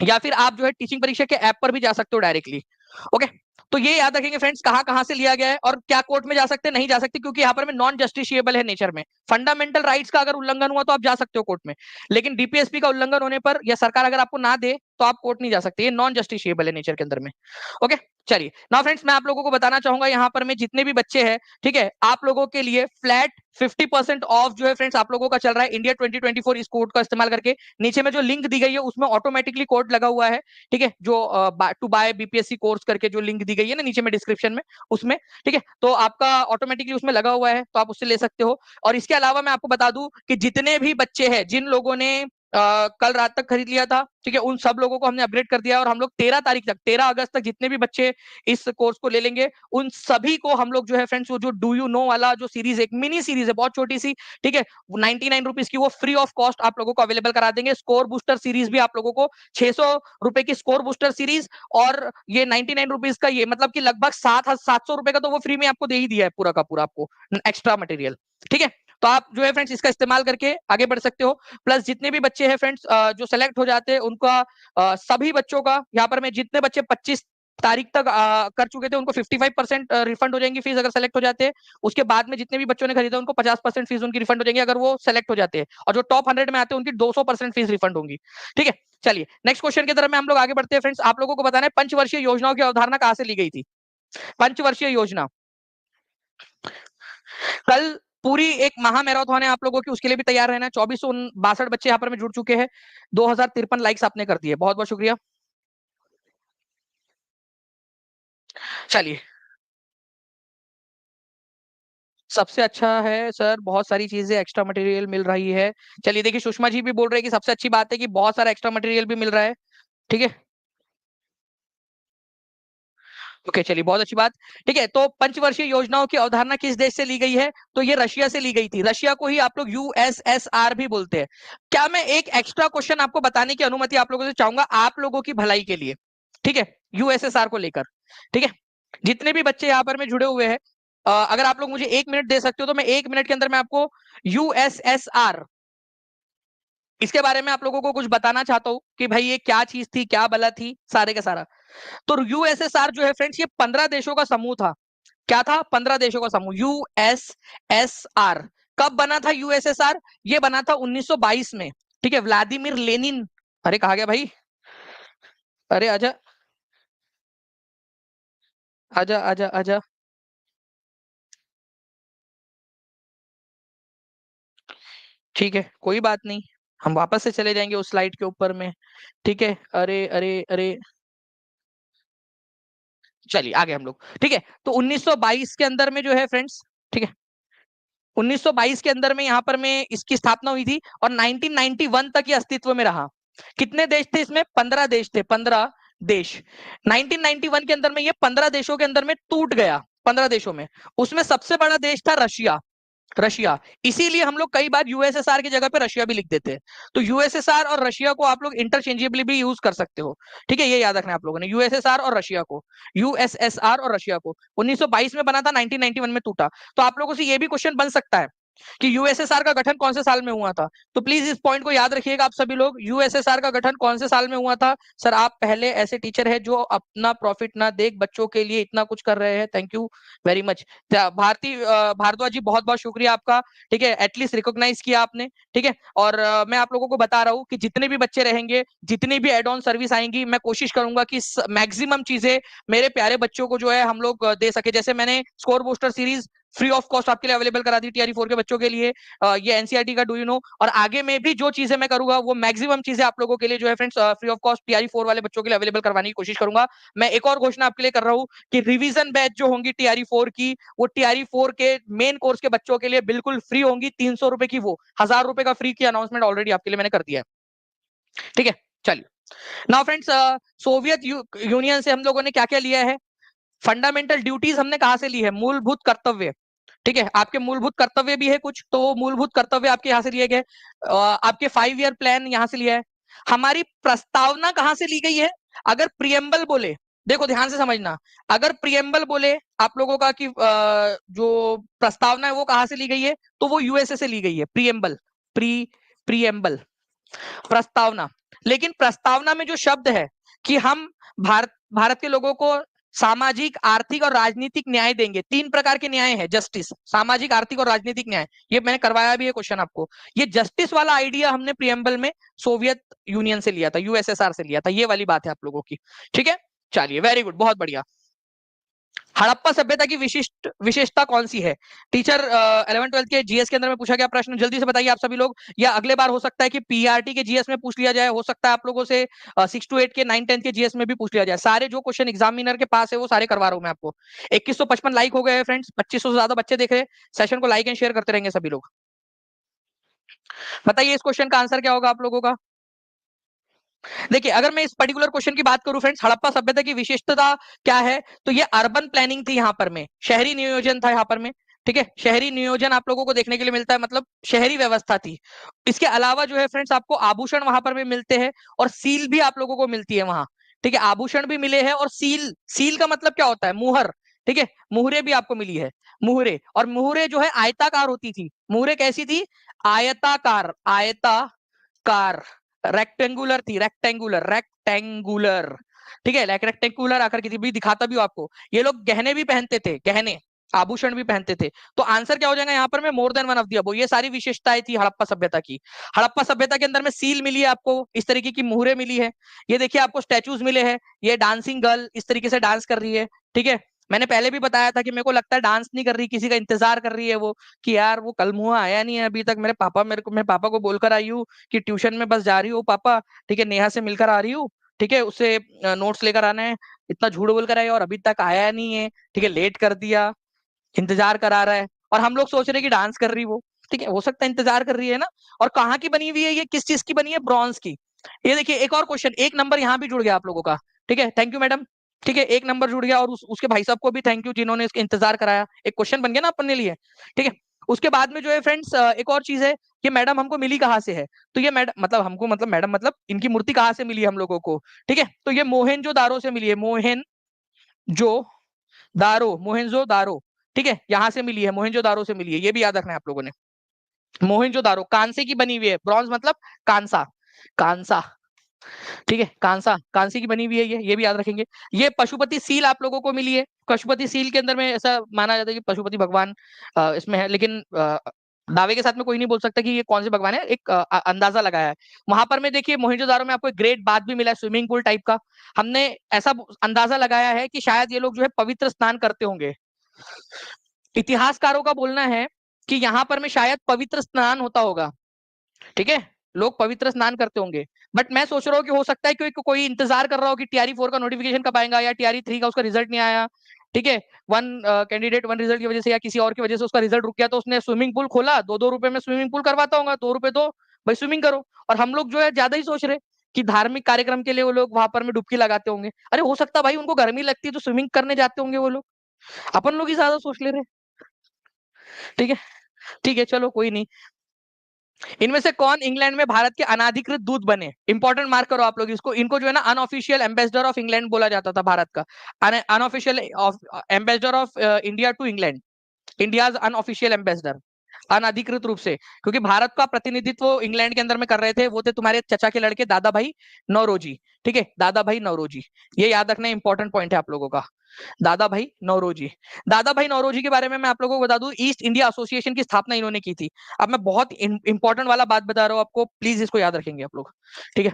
या फिर आप जो है टीचिंग परीक्षा के ऐप पर भी जा सकते हो डायरेक्टली। ओके, तो ये याद रखेंगे फ्रेंड्स, कहां कहां से लिया गया है और क्या कोर्ट में जा सकते हैं, नहीं जा सकते, क्योंकि यहाँ पर में नॉन जस्टिशिएबल है नेचर में। फंडामेंटल राइट्स का अगर उल्लंघन हुआ तो आप जा सकते हो कोर्ट में, लेकिन DPSP का उल्लंघन होने पर या सरकार अगर आपको ना दे तो आप कोर्ट नहीं जा सकते, ये नॉन जस्टिशिएबल है नेचर के अंदर में। ओके, चलिए नाउ फ्रेंड्स, मैं आप लोगों को बताना चाहूंगा यहाँ पर में जितने भी बच्चे हैं, ठीक है, आप लोगों के लिए फ्लैट 50% ऑफ जो है फ्रेंड्स आप लोगों का चल रहा है इंडिया 2024 इस कोड का इस्तेमाल करके। नीचे में जो लिंक दी गई है उसमें ऑटोमेटिकली कोड लगा हुआ है। ठीक है, जो टू बाय BPSC कोर्स करके जो लिंक दी गई है ना नीचे में डिस्क्रिप्शन में, उसमें, ठीक है, तो आपका ऑटोमेटिकली उसमें लगा हुआ है, तो आप उससे ले सकते हो। और इसके अलावा मैं आपको बता दूं कि जितने भी बच्चे हैं, जिन लोगों ने कल रात तक खरीद लिया था, ठीक है, उन सब लोगों को हमने अपग्रेड कर दिया और हम लोग 13 तारीख तक, 13 अगस्त तक जितने भी बच्चे इस कोर्स को ले लेंगे उन सभी को हम लोग जो है फ्रेंड्स वो जो डू यू नो वाला जो सीरीज, एक मिनी सीरीज है बहुत छोटी सी, ठीक है, 99 रुपीज की, वो फ्री ऑफ कॉस्ट आप लोगों को अवेलेबल करा देंगे। स्कोर बूस्टर सीरीज भी आप लोगों को 600 रुपए की स्कोर बूस्टर सीरीज, और ये 99 रुपीज का, ये मतलब कि लगभग 700 रुपए का तो वो फ्री में आपको दे ही दिया है पूरा का पूरा आपको एक्स्ट्रा मटेरियल, ठीक है। तो आप जो है फ्रेंड्स इसका इस्तेमाल करके आगे बढ़ सकते हो। प्लस जितने भी बच्चे हैं फ्रेंड्स जो सेलेक्ट हो जाते हैं उनका सभी बच्चों का यहाँ पर मैं जितने बच्चे 25 तारीख तक कर चुके थे उनको 55% रिफंड हो जाएंगी फीस अगर सेलेक्ट हो जाते हैं। उसके बाद में जितने भी बच्चों ने खरीदा उनको 50% फीस उनकी रिफंड हो जाएंगी अगर वो सेलेक्ट हो जाते हैं, और जो टॉप 100 में आते हैं उनकी 200% फीस रिफंड होंगी, ठीक है। चलिए नेक्स्ट क्वेश्चन की तरफ में हम लोग आगे बढ़ते हैं फ्रेंड्स। आप लोगों को बताना है पंचवर्षीय योजनाओं की अवधारणा कहां से ली गई थी। पंचवर्षीय योजना, कल पूरी एक महा मैराथन है आप लोगों की, उसके लिए भी तैयार रहना है। 2462 बच्चे यहाँ पर में जुड़ चुके हैं, 2053 लाइक्स आपने कर दिए, बहुत बहुत शुक्रिया। चलिए सबसे अच्छा है सर, बहुत सारी चीजें एक्स्ट्रा मटेरियल मिल रही है। चलिए देखिए सुषमा जी भी बोल रहे हैं कि सबसे अच्छी बात है कि बहुत सारा एक्स्ट्रा मटेरियल भी मिल रहा है, ठीक है। ओके चलिए बहुत अच्छी बात, ठीक है। तो पंचवर्षीय योजनाओं की अवधारणा किस देश से ली गई है, तो ये रशिया से ली गई थी। रशिया को ही आप लोग यूएसएसआर भी बोलते हैं। क्या मैं एक एक्स्ट्रा क्वेश्चन आपको बताने की अनुमति आप लोगों से चाहूंगा, आप लोगों की भलाई के लिए, ठीक है, यूएसएसआर को लेकर, ठीक है। जितने भी बच्चे यहाँ पर में जुड़े हुए हैं, अगर आप लोग मुझे 1 मिनट दे सकते हो तो मैं 1 मिनट के अंदर मैं आपको यूएसएसआर इसके बारे में आप लोगों को कुछ बताना चाहता हूँ कि भाई ये क्या चीज थी, क्या बला थी, सारे का सारा। तो यूएसएसआर जो है फ्रेंड्स ये 15 देशों का समूह था। क्या था, 15 देशों का समूह यूएसएसआर। कब बना था यूएसएसआर, ये बना था 1922 में, ठीक है, व्लादिमीर लेनिन। अरे कहा गया भाई, अरे आजा आजा आजा आजा। ठीक है कोई बात नहीं, हम वापस से चले जाएंगे उस स्लाइड के ऊपर में, ठीक है। अरे अरे अरे, चलिए आगे हम लोग, ठीक है। तो 1922 के अंदर में जो है फ्रेंड्स, ठीक है, 1922 के अंदर में यहाँ पर में इसकी स्थापना हुई थी और 1991 तक ये अस्तित्व में रहा। कितने देश थे इसमें, 15 देश थे, 15 देश। 1991 के अंदर में ये 15 देशों के अंदर में टूट गया, 15 देशों में। उसमें सबसे बड़ा देश था रशिया, रशिया। इसीलिए हम लोग कई बार यूएसएसआर की जगह पे रशिया भी लिख देते हैं। तो यूएसएसआर और रशिया को आप लोग इंटरचेंजेबली भी यूज कर सकते हो, ठीक है, ये याद रखना है आप लोगों ने, यूएसएसआर और रशिया को, यूएसएसआर और रशिया को। 1922 में बना था, 1991 में टूटा। तो आप लोगों से ये भी क्वेश्चन बन सकता है कि यूएसएसआर का गठन कौन से साल में हुआ था। तो प्लीज इस पॉइंट को याद रखिएगा आप सभी लोग, यूएसएसआर का गठन कौन से साल में हुआ था। सर आप पहले ऐसे टीचर है जो अपना प्रॉफिट ना देख बच्चों के लिए इतना कुछ कर रहे हैं, thank you very much. Bharti Bhardwaj ji बहुत बहुत शुक्रिया आपका, ठीक है, एटलीस्ट रिकॉग्नाइज किया आपने, ठीक है। और मैं आप लोगों को बता रहा हूँ कि जितने भी बच्चे रहेंगे, जितनी भी एड ऑन सर्विस आएंगी, मैं कोशिश करूंगा कि मैक्सिमम चीजें मेरे प्यारे बच्चों को जो है हम लोग दे सके। जैसे मैंने score booster series free of cost आपके लिए अवेलेबल करा दी टीआरई 4 के बच्चों के लिए, ये एनसीईआरटी का डू यू नो, और आगे में भी जो चीजें मैं करूंगा वो मैक्सिमम चीजें आप लोगों के लिए जो है friends free of cost TRE 4 वाले बच्चों के लिए अवेलेबल करवाने की कोशिश करूंगा। मैं एक और घोषणा आपके लिए कर रहा हूँ कि रिवीजन बैच जो होंगी टीआरई 4 की, वो टीआरई 4 के मेन कोर्स के बच्चों के लिए बिल्कुल फ्री होंगी, 300 रुपए की, वो 1000 रुपए का फ्री की अनाउंसमेंट ऑलरेडी आपके लिए मैंने कर दिया है, ठीक है। चलिए नाउ फ्रेंड्स, सोवियत यूनियन से हम लोगों ने क्या क्या लिया है, फंडामेंटल ड्यूटीज हमने कहां से ली है, मूलभूत कर्तव्य, ठीक है। आपके मूलभूत कर्तव्य भी है कुछ, तो वो मूलभूत कर्तव्य आपके यहाँ से लिए गए। आपके 5 ईयर प्लान यहाँ से लिया है। हमारी प्रस्तावना कहां से ली गई है, अगर प्रियम्बल बोले, देखो ध्यान से समझना, अगर प्रियम्बल बोले आप लोगों का कि जो प्रस्तावना है वो कहां से ली गई है, तो वो यूएसए से ली गई है, प्रियम्बल, प्रियम्बल प्रस्तावना। लेकिन प्रस्तावना में जो शब्द है कि हम भारत के लोगों को सामाजिक, आर्थिक और राजनीतिक न्याय देंगे, 3 प्रकार के न्याय है, जस्टिस, सामाजिक, आर्थिक और राजनीतिक न्याय, ये मैंने करवाया भी है क्वेश्चन आपको। ये जस्टिस वाला आइडिया हमने प्रियम्बल में सोवियत यूनियन से लिया था, यूएसएसआर से लिया था, ये वाली बात है आप लोगों की, ठीक है। चलिए वेरी गुड, बहुत बढ़िया। हड़प्पा सभ्यता की विशिष्ट विशेषता कौन सी है, टीचर 11 12 के जीएस के अंदर में पूछा गया प्रश्न, जल्दी से बताइए आप सभी लोग, या अगले बार हो सकता है कि पीआरटी के जीएस में पूछ लिया जाए, हो सकता है आप लोगों से 6 to 8 के 9 10 के जीएस में भी पूछ लिया जाए। सारे जो क्वेश्चन एग्जामिनर के पास है वो सारे करवा रहा हूं मैं आपको। 2155 लाइक हो गए फ्रेंड्स, 2500 से ज्यादा बच्चे देख रहे हैं सेशन को, लाइक एंड शेयर करते रहेंगे सभी लोग। बताइए इस क्वेश्चन का आंसर क्या होगा आप लोगों का। देखिए अगर मैं इस पर्टिकुलर क्वेश्चन की बात करूं फ्रेंड्स, हड़प्पा सभ्यता की विशेषता क्या है, तो ये अर्बन प्लानिंग थी यहाँ पर में, शहरी नियोजन था यहाँ पर में। ठीक है, शहरी नियोजन आप लोगों को देखने के लिए मिलता है, मतलब शहरी व्यवस्था थी। इसके अलावा जो है फ्रेंड्स आपको आभूषण वहां पर में मिलते हैं और सील भी आप लोगों को मिलती है वहां। ठीक है, आभूषण भी मिले हैं और सील, सील का मतलब क्या होता है, मुहर। ठीक है, मुहरे भी आपको मिली है, मुहरे। और मुहरे जो है आयताकार होती थी, मुहरे कैसी थी, आयताकार, आयताकार, रेक्टेंगुलर थी, रेक्टेंगुलर, रेक्टेंगुलर। ठीक है, रेक्टेंगुलर आकर की थी, भी दिखाता भी हूं आपको। ये लोग गहने भी पहनते थे, गहने, आभूषण भी पहनते थे। तो आंसर क्या हो जाएगा यहाँ पर में, मोर than one of the above. ये सारी विशेषताएं थी हड़प्पा सभ्यता की। हड़प्पा सभ्यता के अंदर में सील मिली है आपको, इस तरीके की मुहरे मिली है। ये देखिए आपको स्टैचूज मिले हैं, ये डांसिंग गर्ल इस तरीके से डांस कर रही है। ठीक है, मैंने पहले भी बताया था कि मेरे को लगता है डांस नहीं कर रही, किसी का इंतजार कर रही है वो, कि यार वो कल मुआ आया नहीं है अभी तक, मेरे पापा को बोलकर आई हूँ कि ट्यूशन में बस जा रही हूँ पापा, ठीक है, नेहा से मिलकर आ रही हूँ, ठीक है, उससे नोट्स लेकर आना है। इतना झूठ बोल कर आई और अभी तक आया नहीं है, ठीक है, लेट कर दिया, इंतजार करा रहा है, और हम लोग सोच रहे हैं कि डांस कर रही वो। ठीक है, हो सकता है इंतजार कर रही है ना। और कहाँ की बनी हुई है ये, किस चीज की बनी है, ब्रॉन्ज की। ये देखिए एक और क्वेश्चन, एक नंबर यहाँ भी जुड़ गया आप लोगों का। ठीक है, थैंक यू मैडम। ठीक है, एक नंबर जुड़ गया, और उसके भाई साहब को भी थैंक यू जिन्होंने इसका इंतजार कराया, एक क्वेश्चन बन गया ना अपने लिए। ठीक है, उसके बाद में जो है फ्रेंड्स एक और चीज है, कि मैडम हमको मिली कहाँ से है। तो ये मैडम मतलब हमको, मतलब मैडम मतलब इनकी मूर्ति कहाँ से मिली है हम लोगों को। ठीक है, तो ये मोहनजो दारो से मिली है, मोहनजो दारो, मोहनजो दारो। ठीक है, यहां से मिली है, मोहनजो दारो से मिली है, ये भी याद रखना है आप लोगों ने। मोहनजो दारो कांसे की बनी हुई है, ब्रॉन्ज मतलब कांसा, कांसा। ठीक है, कांसा, कांसे की बनी हुई है ये भी याद रखेंगे। ये पशुपति सील आप लोगों को मिली है। पशुपति सील के अंदर में ऐसा माना जाता है कि पशुपति भगवान इसमें है, लेकिन दावे के साथ में कोई नहीं बोल सकता कि ये कौन से भगवान है, एक अंदाजा लगाया है। वहां पर में देखिए मोहनजोदारो में आपको एक ग्रेट बाथ भी मिला है, स्विमिंग पूल टाइप का। हमने ऐसा अंदाजा लगाया है कि शायद ये लोग जो है पवित्र स्नान करते होंगे। इतिहासकारों का बोलना है कि यहाँ पर में शायद पवित्र स्नान होता होगा। ठीक है, लोग पवित्र स्नान करते होंगे। बट मैं सोच रहा हूँ कि हो सकता है कि कोई इंतजार कर रहा हो कि टीआरई 4 का नोटिफिकेशन कब आएगा, या टीआरई 3 का उसका रिजल्ट नहीं आया। ठीक है, वन कैंडिडेट वन रिजल्ट की वजह से या किसी और की वजह से उसका रिजल्ट रुक गया, तो उसने स्विमिंग पूल खोला, 2-2 रुपए में स्विमिंग पूल करवाता होगा, 2 रुपए दो भाई स्विमिंग करो। और हम लोग जो है ज्यादा ही सोच रहे कि धार्मिक कार्यक्रम के लिए वो लोग वहां पर में डुबकी लगाते होंगे। अरे हो सकता है भाई उनको गर्मी लगती है तो स्विमिंग करने जाते होंगे वो लोग, अपन लोग ही ज्यादा सोच ले रहे। ठीक है, ठीक है, चलो कोई नहीं। इनमें से कौन इंग्लैंड में भारत के अनाधिकृत दूत बने, इंपॉर्टेंट मार्क करो आप लोग इसको। इनको जो है ना अनऑफिशियल एम्बेसडर ऑफ इंग्लैंड बोला जाता था भारत का, unofficial ambassador of India to England, India unofficial ambassador, अनधिकृत रूप से। क्योंकि भारत का प्रतिनिधित्व इंग्लैंड के अंदर में कर रहे थे, वो थे तुम्हारे चचा के लड़के दादा भाई नौरोजी। ठीक है, दादा भाई नौरोजी, ये याद रखना इंपॉर्टेंट पॉइंट है आप लोगों का, दादा भाई नौरोजी। दादा भाई नौरोजी के बारे में मैं आप लोगों को बता दूं, ईस्ट इंडिया एसोसिएशन की स्थापना इन्होंने की थी। अब मैं बहुत इंपॉर्टेंट वाला बात बता रहा हूं आपको, प्लीज इसको याद रखेंगे आप लोग। ठीक है,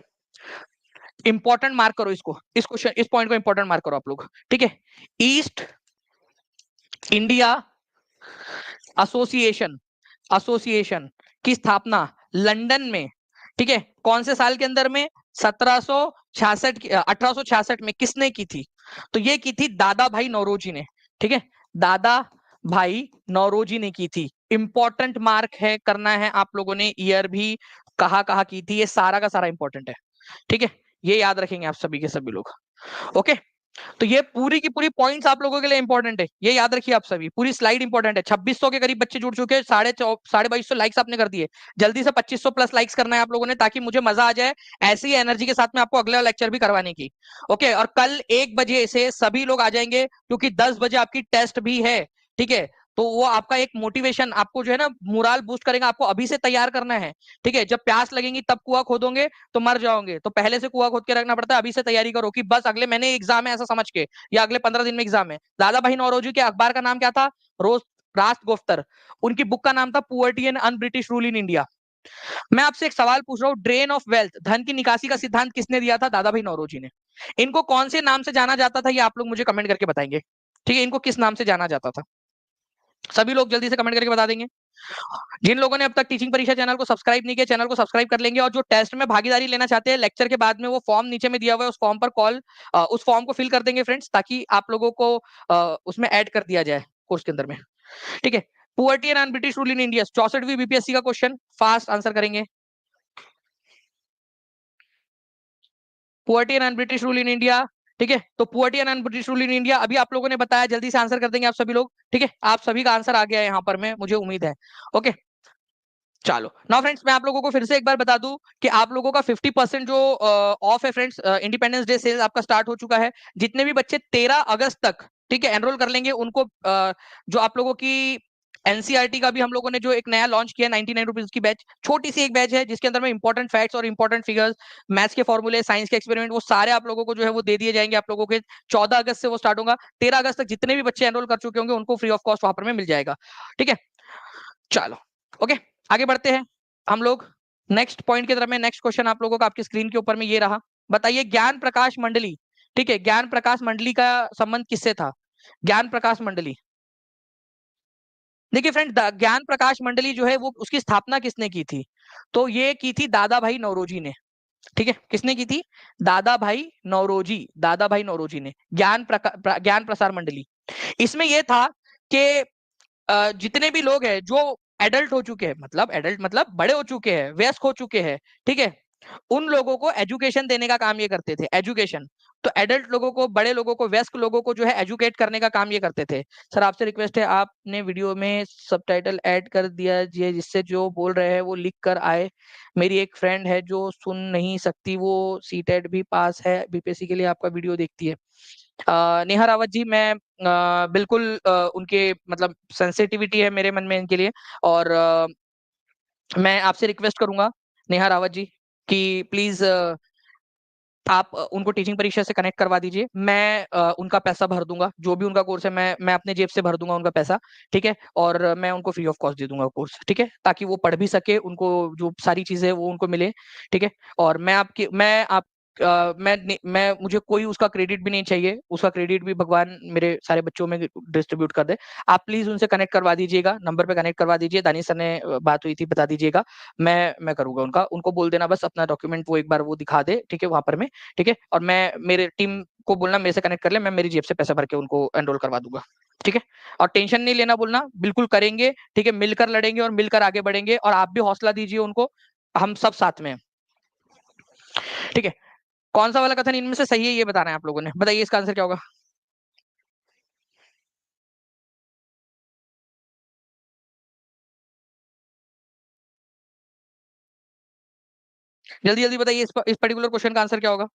इंपॉर्टेंट मार्क करो इसको, इस क्वेश्चन, इस पॉइंट को इंपॉर्टेंट मार्क करो आप लोग। ठीक है, ईस्ट इंडिया एसोसिएशन, एसोसिएशन की स्थापना लंदन में, ठीक है, कौन से साल के अंदर में, 1766, 1866 में किसने की थी, तो ये की थी दादा भाई नौरोजी ने। ठीक है, दादा भाई नौरोजी ने की थी। इंपॉर्टेंट मार्क है, करना है आप लोगों ने, ईयर भी, कहा कहा की थी, ये सारा का सारा इंपॉर्टेंट है। ठीक है, ये याद रखेंगे आप सभी के सभी लोग। ओके, तो ये पूरी की पूरी पॉइंट्स आप लोगों के लिए इंपॉर्टेंट है, ये याद रखिए आप सभी, पूरी स्लाइड इंपॉर्टेंट है। 2600 के करीब बच्चे जुड़ चुके हैं, 2250 लाइक्स आपने कर दिए। जल्दी से 2500 प्लस लाइक्स करना है आप लोगों ने, ताकि मुझे मजा आ जाए ऐसी ही एनर्जी के साथ में आपको अगला लेक्चर भी करवाने की। ओके, और कल 1 बजे से सभी लोग आ जाएंगे, क्योंकि 10 बजे आपकी टेस्ट भी है। ठीक है, तो वो आपका एक मोटिवेशन, आपको जो है ना मोरल बूस्ट करेगा, आपको अभी से तैयार करना है। ठीक है, जब प्यास लगेगी तब कुआं खोदोगे तो मर जाओगे, तो पहले से कुआं खोद के रखना पड़ता है, अभी से तैयारी करो कि बस अगले महीने एग्जाम है ऐसा समझ के, या अगले 15 दिन में एग्जाम है। दादा भाई नौरोजी के अखबार का नाम क्या था, रोज रास्ट गोफ्तर। उनकी बुक का नाम था poverty and un British rule in India. मैं आपसे एक सवाल पूछ रहा हूँ, ड्रेन ऑफ वेल्थ, धन की निकासी का सिद्धांत किसने दिया था, दादा भाई नौरोजी ने। इनको कौन से नाम से जाना जाता था, ये आप लोग मुझे कमेंट करके बताएंगे। ठीक है, इनको किस नाम से जाना जाता था, सभी लोग जल्दी से कमेंट करके बता देंगे। जिन लोगों ने अब तक टीचिंग परीक्षा चैनल को सब्सक्राइब नहीं किया, चैनल को सब्सक्राइब कर लेंगे, और जो टेस्ट में भागीदारी लेना चाहते हैं लेक्चर के बाद में, वो फॉर्म नीचे में दिया हुआ है, उस फॉर्म पर उस फॉर्म को फिल कर देंगे फ्रेंड्स, ताकि आप लोगों को उसमें ऐड कर दिया जाए कोर्स के अंदर में। ठीक है, poverty and British rule in India, 64वीं बीपीएससी का क्वेश्चन, फास्ट आंसर करेंगे। Poverty and British rule in India, ठीक है। तो poverty and British rule in India अभी आप लोगों ने बताया, जल्दी से आंसर कर देंगे आप सभी लोग, ठीक है। आप सभी का आंसर आ गया है यहाँ पर, मैं मुझे उम्मीद है। ओके, चलो नाउ फ्रेंड्स, मैं आप लोगों को फिर से एक बार बता दूं कि आप लोगों का 50% जो ऑफ है फ्रेंड्स, इंडिपेंडेंस डे सेल आपका स्टार्ट हो चुका है। जितने भी बच्चे 13 अगस्त तक, ठीक है, एनरोल कर लेंगे उनको जो आप लोगों की एनसीईआरटी का भी हम लोगों ने जो एक नया लॉन्च किया 99 रुपीज की बैच, छोटी सी एक बैच है जिसके अंदर में इंपॉर्टेंट फैक्ट्स और इंपॉर्टेंट फिगर्स, मैथ्स के फॉर्मूले, साइंस के एक्सपेरिमेंट, वो सारे आप लोगों को जो है वो दे दिए जाएंगे। आप लोगों के 14 अगस्त से वो स्टार्ट होगा। 13 अगस्त तक जितने भी बच्चे एनरोल कर चुके होंगे उनको फ्री ऑफ कॉस्ट वहां पर में मिल जाएगा, ठीक है। चलो ओके, आगे बढ़ते हैं हम लोग नेक्स्ट पॉइंट की तरफ में। नेक्स्ट क्वेश्चन आप लोगों का आपकी स्क्रीन के ऊपर में ये रहा। बताइए, ज्ञान प्रकाश मंडली, ठीक है, ज्ञान प्रकाश मंडली का संबंध किससे था? ज्ञान प्रकाश मंडली, देखिए फ्रेंड, ज्ञान प्रकाश मंडली जो है वो उसकी स्थापना किसने की थी? तो ये की थी दादा भाई नौरोजी ने, ठीक है। किसने की थी? दादा भाई नौरोजी, दादा भाई नौरोजी ने ज्ञान प्रसार मंडली। इसमें यह था कि जितने भी लोग हैं जो एडल्ट हो चुके हैं, मतलब एडल्ट मतलब बड़े हो चुके हैं, वयस्क हो चुके हैं, ठीक है, उन लोगों को एजुकेशन देने का काम ये करते थे, एजुकेशन। तो एडल्ट लोगों को, बड़े लोगों को, वयस्क लोगों को जो है एजुकेट करने का काम ये करते थे। सर आपसे रिक्वेस्ट है, आपने वीडियो में सबटाइटल ऐड कर दिया जिससे जो बोल रहे हैं वो लिख कर आए। मेरी एक फ्रेंड है जो सुन नहीं सकती, वो सीटेट भी पास है, बीपीएससी के लिए आपका वीडियो देखती है। नेहा रावत जी, मैं बिल्कुल उनके मतलब सेंसिटिविटी है मेरे मन में इनके लिए, और मैं आपसे रिक्वेस्ट करूंगा नेहा रावत जी कि प्लीज आप उनको टीचिंग परीक्षा से कनेक्ट करवा दीजिए। मैं उनका पैसा भर दूंगा, जो भी उनका कोर्स है मैं अपने जेब से भर दूंगा उनका पैसा, ठीक है। और मैं उनको फ्री ऑफ कॉस्ट दे दूंगा कोर्स, ठीक है, ताकि वो पढ़ भी सके, उनको जो सारी चीजें वो उनको मिले, ठीक है। और मैं मुझे कोई उसका क्रेडिट भी नहीं चाहिए, उसका क्रेडिट भी भगवान मेरे सारे बच्चों में डिस्ट्रीब्यूट कर दे। आप प्लीज उनसे कनेक्ट करवा दीजिएगा, नंबर पे कनेक्ट करवा दीजिए, दानिश सर ने बात हुई थी, बता दीजिएगा। मैं करूंगा उनका, उनको बोल देना बस अपना डॉक्यूमेंट वो एक बार वो दिखा दे, ठीक है, वहां पर में, ठीक है। और मैं मेरे टीम को बोलना मेरे से कनेक्ट कर ले, मैं मेरी जेब से पैसा भर के उनको एनरोल करवा दूंगा, ठीक है। और टेंशन नहीं लेना बोलना, बिल्कुल करेंगे, ठीक है, मिलकर लड़ेंगे और मिलकर आगे बढ़ेंगे, और आप भी हौसला दीजिए उनको, हम सब साथ में हैं, ठीक है। कौन सा वाला कथन इनमें से सही है ये बताना है आप लोगों ने, बताइए इसका आंसर क्या होगा? जल्दी जल्दी बताइए, इस पर्टिकुलर क्वेश्चन का आंसर क्या होगा?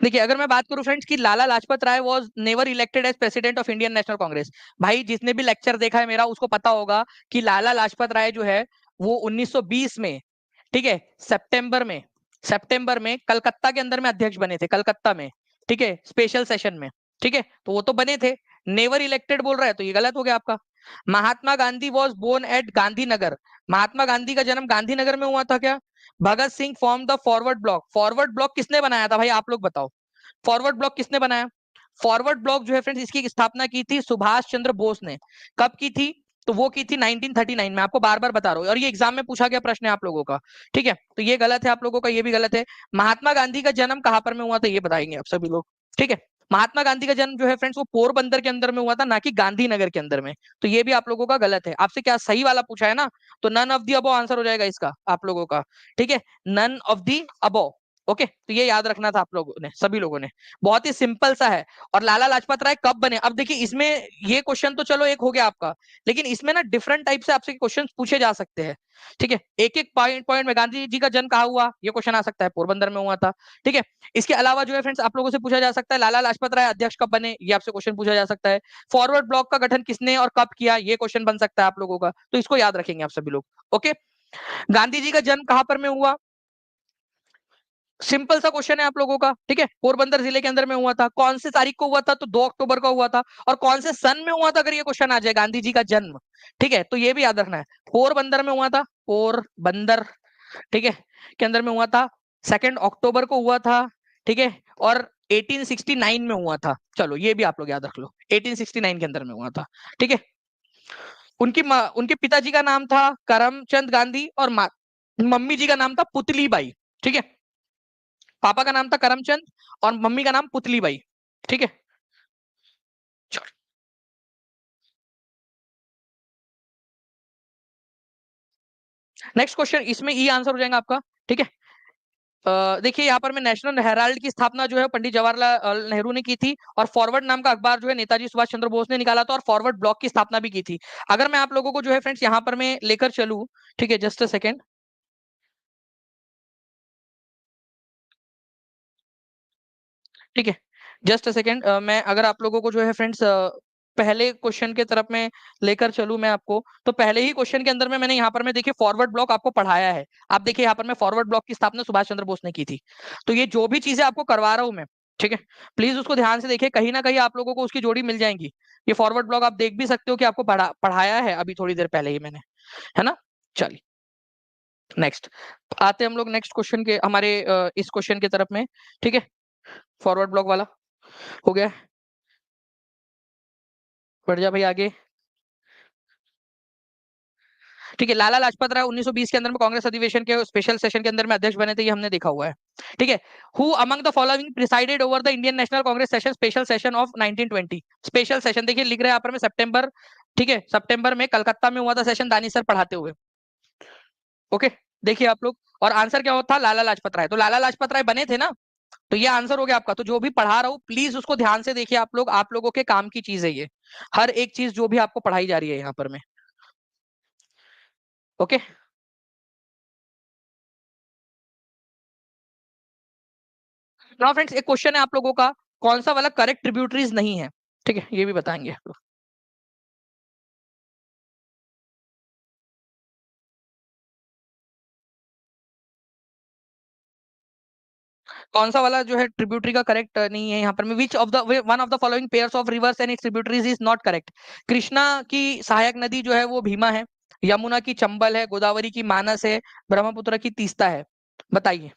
देखिए, अगर मैं बात करूं फ्रेंड्स कि Lala Lajpat Rai was never elected as president of Indian National Congress, भाई जिसने भी लेक्चर देखा है मेरा उसको पता होगा कि लाला लाजपत राय जो है वो 1920 में, ठीक है, सितंबर में कलकत्ता के अंदर में अध्यक्ष बने थे, कलकत्ता में, ठीक है, स्पेशल सेशन में, ठीक है। तो वो तो बने थे, नेवर इलेक्टेड बोल रहा है तो ये गलत हो गया आपका। Mahatma Gandhi was born at Gandhinagar, Mahatma Gandhi का जन्म गांधीनगर में हुआ था क्या? Bhagat Singh form the Forward Bloc, Forward Bloc किसने बनाया था भाई, आप लोग बताओ, फॉरवर्ड ब्लॉक किसने बनाया? फॉरवर्ड ब्लॉक जो है फ्रेंड्स, इसकी स्थापना की थी सुभाष चंद्र बोस ने। कब की थी? तो वो की थी 1939 में, आपको बार बार बता रहा हूँ, और ये एग्जाम में पूछा गया प्रश्न है आप लोगों का, ठीक है। तो ये गलत है आप लोगों का, ये भी गलत है। महात्मा गांधी का जन्म कहां पर में हुआ था ये बताएंगे आप सभी लोग, ठीक है। महात्मा गांधी का जन्म जो है फ्रेंड्स वो पोरबंदर के अंदर में हुआ था, ना कि गांधीनगर के अंदर में। तो ये भी आप लोगों का गलत है। आपसे क्या सही वाला पूछा है ना, तो none of the above answer हो जाएगा इसका आप लोगों का, ठीक है, none of the above. Okay, तो ये याद रखना था आप लोगों ने, सभी लोगों ने, बहुत ही सिंपल सा है। और लाला लाजपत राय कब बने, अब देखिए इसमें, ये क्वेश्चन तो चलो एक हो गया आपका, लेकिन इसमें ना डिफरेंट टाइप से आपसे क्वेश्चन पूछे जा सकते हैं, ठीक है। एक एक पॉइंट पॉइंट में गांधी जी का जन्म कहाँ हुआ ये क्वेश्चन आ सकता है, पोरबंदर में हुआ था, ठीक है। इसके अलावा जो है फ्रेंड्स आप लोगों से पूछा जा सकता है लाला लाजपत राय अध्यक्ष कब बने, ये आपसे क्वेश्चन पूछा जा सकता है। फॉरवर्ड ब्लॉक का गठन किसने और कब किया, ये क्वेश्चन बन सकता है आप लोगों का, तो इसको याद रखेंगे आप सभी लोग। ओके, गांधी जी का जन्म कहां पर में हुआ? सिंपल सा क्वेश्चन है आप लोगों का, ठीक है, पोरबंदर जिले के अंदर में हुआ था। कौन से तारीख को हुआ था? तो 2 अक्टूबर को हुआ था। और कौन से सन में हुआ था, अगर ये क्वेश्चन आ जाए गांधी जी का जन्म, ठीक है, तो ये भी याद रखना है, पोरबंदर में हुआ था, पोरबंदर, ठीक है, के अंदर में हुआ था, 2 अक्टूबर को हुआ था, ठीक है। और 1869 में हुआ था, चलो ये भी आप लोग याद रख लो, 1869 के अंदर में हुआ था, ठीक है। उनके पिताजी का नाम था करमचंद गांधी, और मम्मी जी का नाम था पुतली बाई, ठीक है। पापा का नाम था करमचंद और मम्मी का नाम पुतली बाई, ठीक है। नेक्स्ट क्वेश्चन, इसमें ई आंसर हो जाएगा आपका। ठीक है, देखिए यहाँ पर मैं नेशनल हेराल्ड की स्थापना जो है पंडित जवाहरलाल नेहरू ने की थी, और फॉरवर्ड नाम का अखबार जो है नेताजी सुभाष चंद्र बोस ने निकाला था, और फॉरवर्ड ब्लॉक की स्थापना भी की थी। अगर मैं आप लोगों को जो है फ्रेंड्स यहाँ पर मैं लेकर चलूं, ठीक है, जस्ट अ सेकेंड, ठीक है, जस्ट अ सेकेंड, मैं अगर आप लोगों को जो है फ्रेंड्स पहले क्वेश्चन के तरफ में लेकर चलूं मैं आपको, तो पहले ही क्वेश्चन के अंदर में मैंने यहाँ पर मैं देखिए फॉरवर्ड ब्लॉक आपको पढ़ाया है। आप देखिए यहाँ पर मैं फॉरवर्ड ब्लॉक की स्थापना सुभाष चंद्र बोस ने की थी। तो ये जो भी चीजें आपको करवा रहा हूं मैं, ठीक है, प्लीज उसको ध्यान से देखिए, कहीं ना कहीं आप लोगों को उसकी जोड़ी मिल जाएंगी। ये फॉरवर्ड ब्लॉक आप देख भी सकते हो कि आपको पढ़ाया है अभी थोड़ी देर पहले ही मैंने, है ना। चलिए नेक्स्ट आते हैं हम लोग नेक्स्ट क्वेश्चन के, हमारे इस क्वेश्चन की तरफ में। ठीक है, फॉरवर्ड ब्लॉक वाला हो गया, बढ़ जा भाई आगे। ठीक है, लाला लाजपत राय 1920 के अंदर में कांग्रेस अधिवेशन के स्पेशल सेशन के अंदर में अध्यक्ष बने थे, ये हमने देखा हुआ है। ठीक है, who among the following presided over the Indian National Congress session special session of 1920। Special session देखिए लिख रहे हैं यहाँ पर में सितंबर, ठीक है, सितंबर में कलकत्ता में हुआ था सेशन, दानी सर पढ़ाते हुए। ओके, देखिए आप लोग, और आंसर क्या होता, लाला लाजपत राय। तो लाला लाजपत राय बने थे ना, तो ये आंसर हो गया आपका। तो जो भी पढ़ा रहा हूँ प्लीज उसको ध्यान से देखिए आप लोग, आप लोगों के काम की चीज है ये, हर एक चीज जो भी आपको पढ़ाई जा रही है यहाँ पर में। ओके, नाउ फ्रेंड्स एक क्वेश्चन है आप लोगों का, कौन सा वाला करेक्ट ट्रिब्यूटरीज नहीं है। ठीक है, ये भी बताएंगे आप लोग। कौन सा वाला जो है ट्रिब्यूटरी का करेक्ट नहीं है यहाँ पर में, which of the one of the following pairs of reverse and it's tributaries is not correct. Krishna की सहायक नदी जो है वो भीमा है, यमुना की चंबल है, गोदावरी की मानस है, ब्रह्मपुत्र की तीस्ता है, बताइए।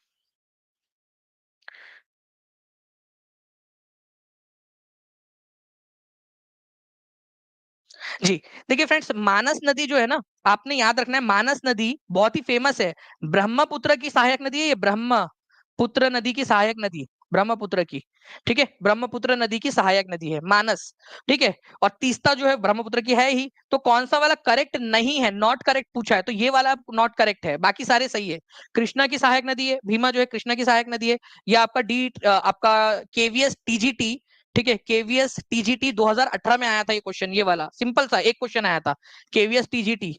जी, देखिए फ्रेंड्स, मानस नदी जो है ना, आपने याद रखना है, मानस नदी बहुत ही फेमस है, ब्रह्मपुत्र की सहायक नदी है ये, ब्रह्मपुत्र नदी की सहायक नदी, ब्रह्मपुत्र की। ठीक है, ब्रह्मपुत्र नदी की सहायक नदी है मानस। ठीक है, और तीस्ता जो है ब्रह्मपुत्र की है ही। तो कौन सा वाला करेक्ट नहीं है, नॉट करेक्ट पूछा है, तो ये वाला नॉट करेक्ट है, बाकी सारे सही है। कृष्णा की सहायक नदी है, भीमा जो है कृष्णा की सहायक नदी है। या आपका आपका केवीएस टीजीटी, ठीक है, केवीएस टीजीटी 2018 में आया था ये क्वेश्चन, ये वाला सिंपल सा एक क्वेश्चन आया था, केवीएस टीजीटी,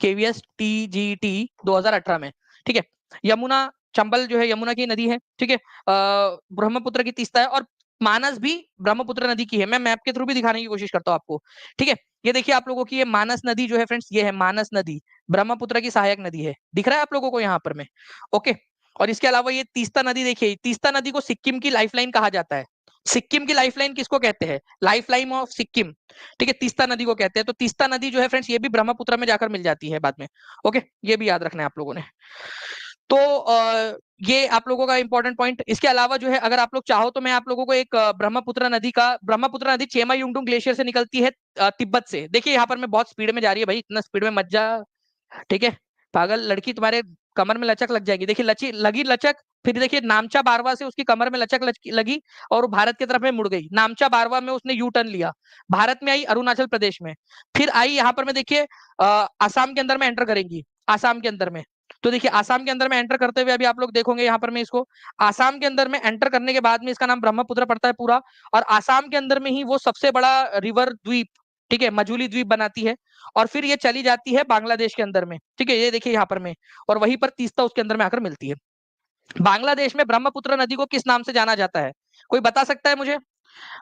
केवीएस टीजीटी 2018 में। ठीक है, यमुना चंबल जो है यमुना की नदी है। ठीक है, ब्रह्मपुत्र की तीस्ता है, और मानस भी ब्रह्मपुत्र नदी की है। मैं मैप के थ्रू भी दिखाने की कोशिश करता हूँ आपको। ठीक है, ये देखिए आप लोगों की ये मानस नदी जो है फ्रेंड्स, ये है मानस नदी, ब्रह्मपुत्र की सहायक नदी है, दिख रहा है आप लोगों को यहाँ पर में। ओके, और इसके अलावा ये तीस्ता नदी देखिए, तीस्ता नदी को सिक्किम की लाइफलाइन कहा जाता है। सिक्किम की लाइफलाइन किसको कहते हैं, लाइफलाइन ऑफ सिक्किम। ठीक है, तीस्ता नदी को कहते हैं। तो तीस्ता नदी जो है फ्रेंड्स, ये भी ब्रह्मपुत्र में जाकर मिल जाती है बाद में। ओके, ये भी याद रखना है आप लोगों ने। तो ये आप लोगों का इंपॉर्टेंट पॉइंट। इसके अलावा जो है अगर आप लोग चाहो तो मैं आप लोगों को एक ब्रह्मपुत्र नदी चेमा युंगडुंग ग्लेशियर से निकलती है, तिब्बत से। देखिए यहाँ पर मैं बहुत स्पीड में जा रही है भाई, इतना स्पीड में मत जा। ठीक है, पागल लड़की, तुम्हारे कमर में लचक लग जाएगी। देखिए लची लगी लचक, फिर देखिए नामचा बारवा से उसकी कमर में लगी, और वो भारत की तरफ में मुड़ गई। नामचा बारवा में उसने यू टर्न लिया, भारत में आई, अरुणाचल प्रदेश में, फिर आई यहाँ पर में देखिए आसाम के अंदर में एंटर करेंगी, आसाम के अंदर में। तो देखिए आसाम के अंदर में एंटर करते हुए अभी आप लोग देखोगे यहाँ पर मैं इसको, आसाम के अंदर में एंटर करने के बाद में इसका नाम ब्रह्मपुत्र पड़ता है पूरा। और आसाम के अंदर में ही वो सबसे बड़ा रिवर द्वीप, ठीक है, मजूली द्वीप बनाती है। और फिर ये चली जाती है बांग्लादेश के अंदर में। ठीक है, ये देखिए यहाँ पर में, और वहीं पर तीस्ता उसके अंदर में आकर मिलती है। बांग्लादेश में ब्रह्मपुत्र नदी को किस नाम से जाना जाता है, कोई बता सकता है मुझे।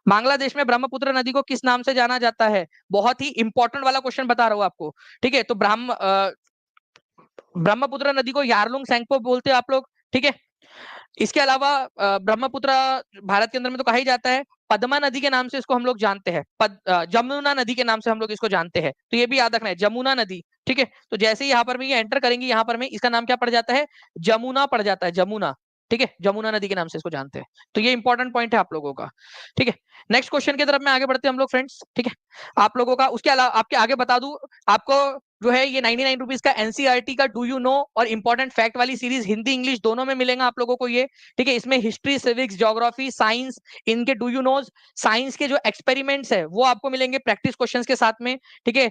बांग्लादेश में ब्रह्मपुत्र नदी को किस नाम से जाना जाता है, बहुत ही इंपॉर्टेंट वाला क्वेश्चन बता रहा हूँ आपको। ठीक है, तो ब्रह्मपुत्र नदी को यारलुंग सेंगपो बोलते हैं आप लोग। ठीक है, इसके अलावा ब्रह्मपुत्र भारत के अंदर में तो कहा ही जाता है, पद्मा नदी के नाम से इसको हम लोग जानते हैं, जमुना नदी के नाम से हम लोग इसको जानते हैं। तो ये भी याद रखना है, जमुना नदी। ठीक है, तो जैसे ही यहाँ पर में ये एंटर करेंगे, यहाँ पर में इसका नाम क्या पड़ जाता है, जमुना पड़ जाता है, जमुना। ठीक है, जमुना नदी के नाम से इसको जानते हैं। तो ये इंपॉर्टेंट पॉइंट है आप लोगों का। ठीक है, नेक्स्ट क्वेश्चन की तरफ में आगे बढ़ते हैं हम लोग फ्रेंड्स। ठीक है, आप लोगों का उसके अलावा आपके आगे बता दूं आपको, जो है ये 99 रुपीज का एनसीईआरटी का डू यू नो और इंपॉर्टेंट फैक्ट वाली सीरीज, हिंदी इंग्लिश दोनों में मिलेगा आप लोगों को ये। ठीक है, इसमें हिस्ट्री, सिविक्स, ज्योग्राफी, साइंस, इनके डू यू नोज, साइंस के जो एक्सपेरिमेंट्स है वो आपको मिलेंगे प्रैक्टिस क्वेश्चंस के साथ में। ठीक है,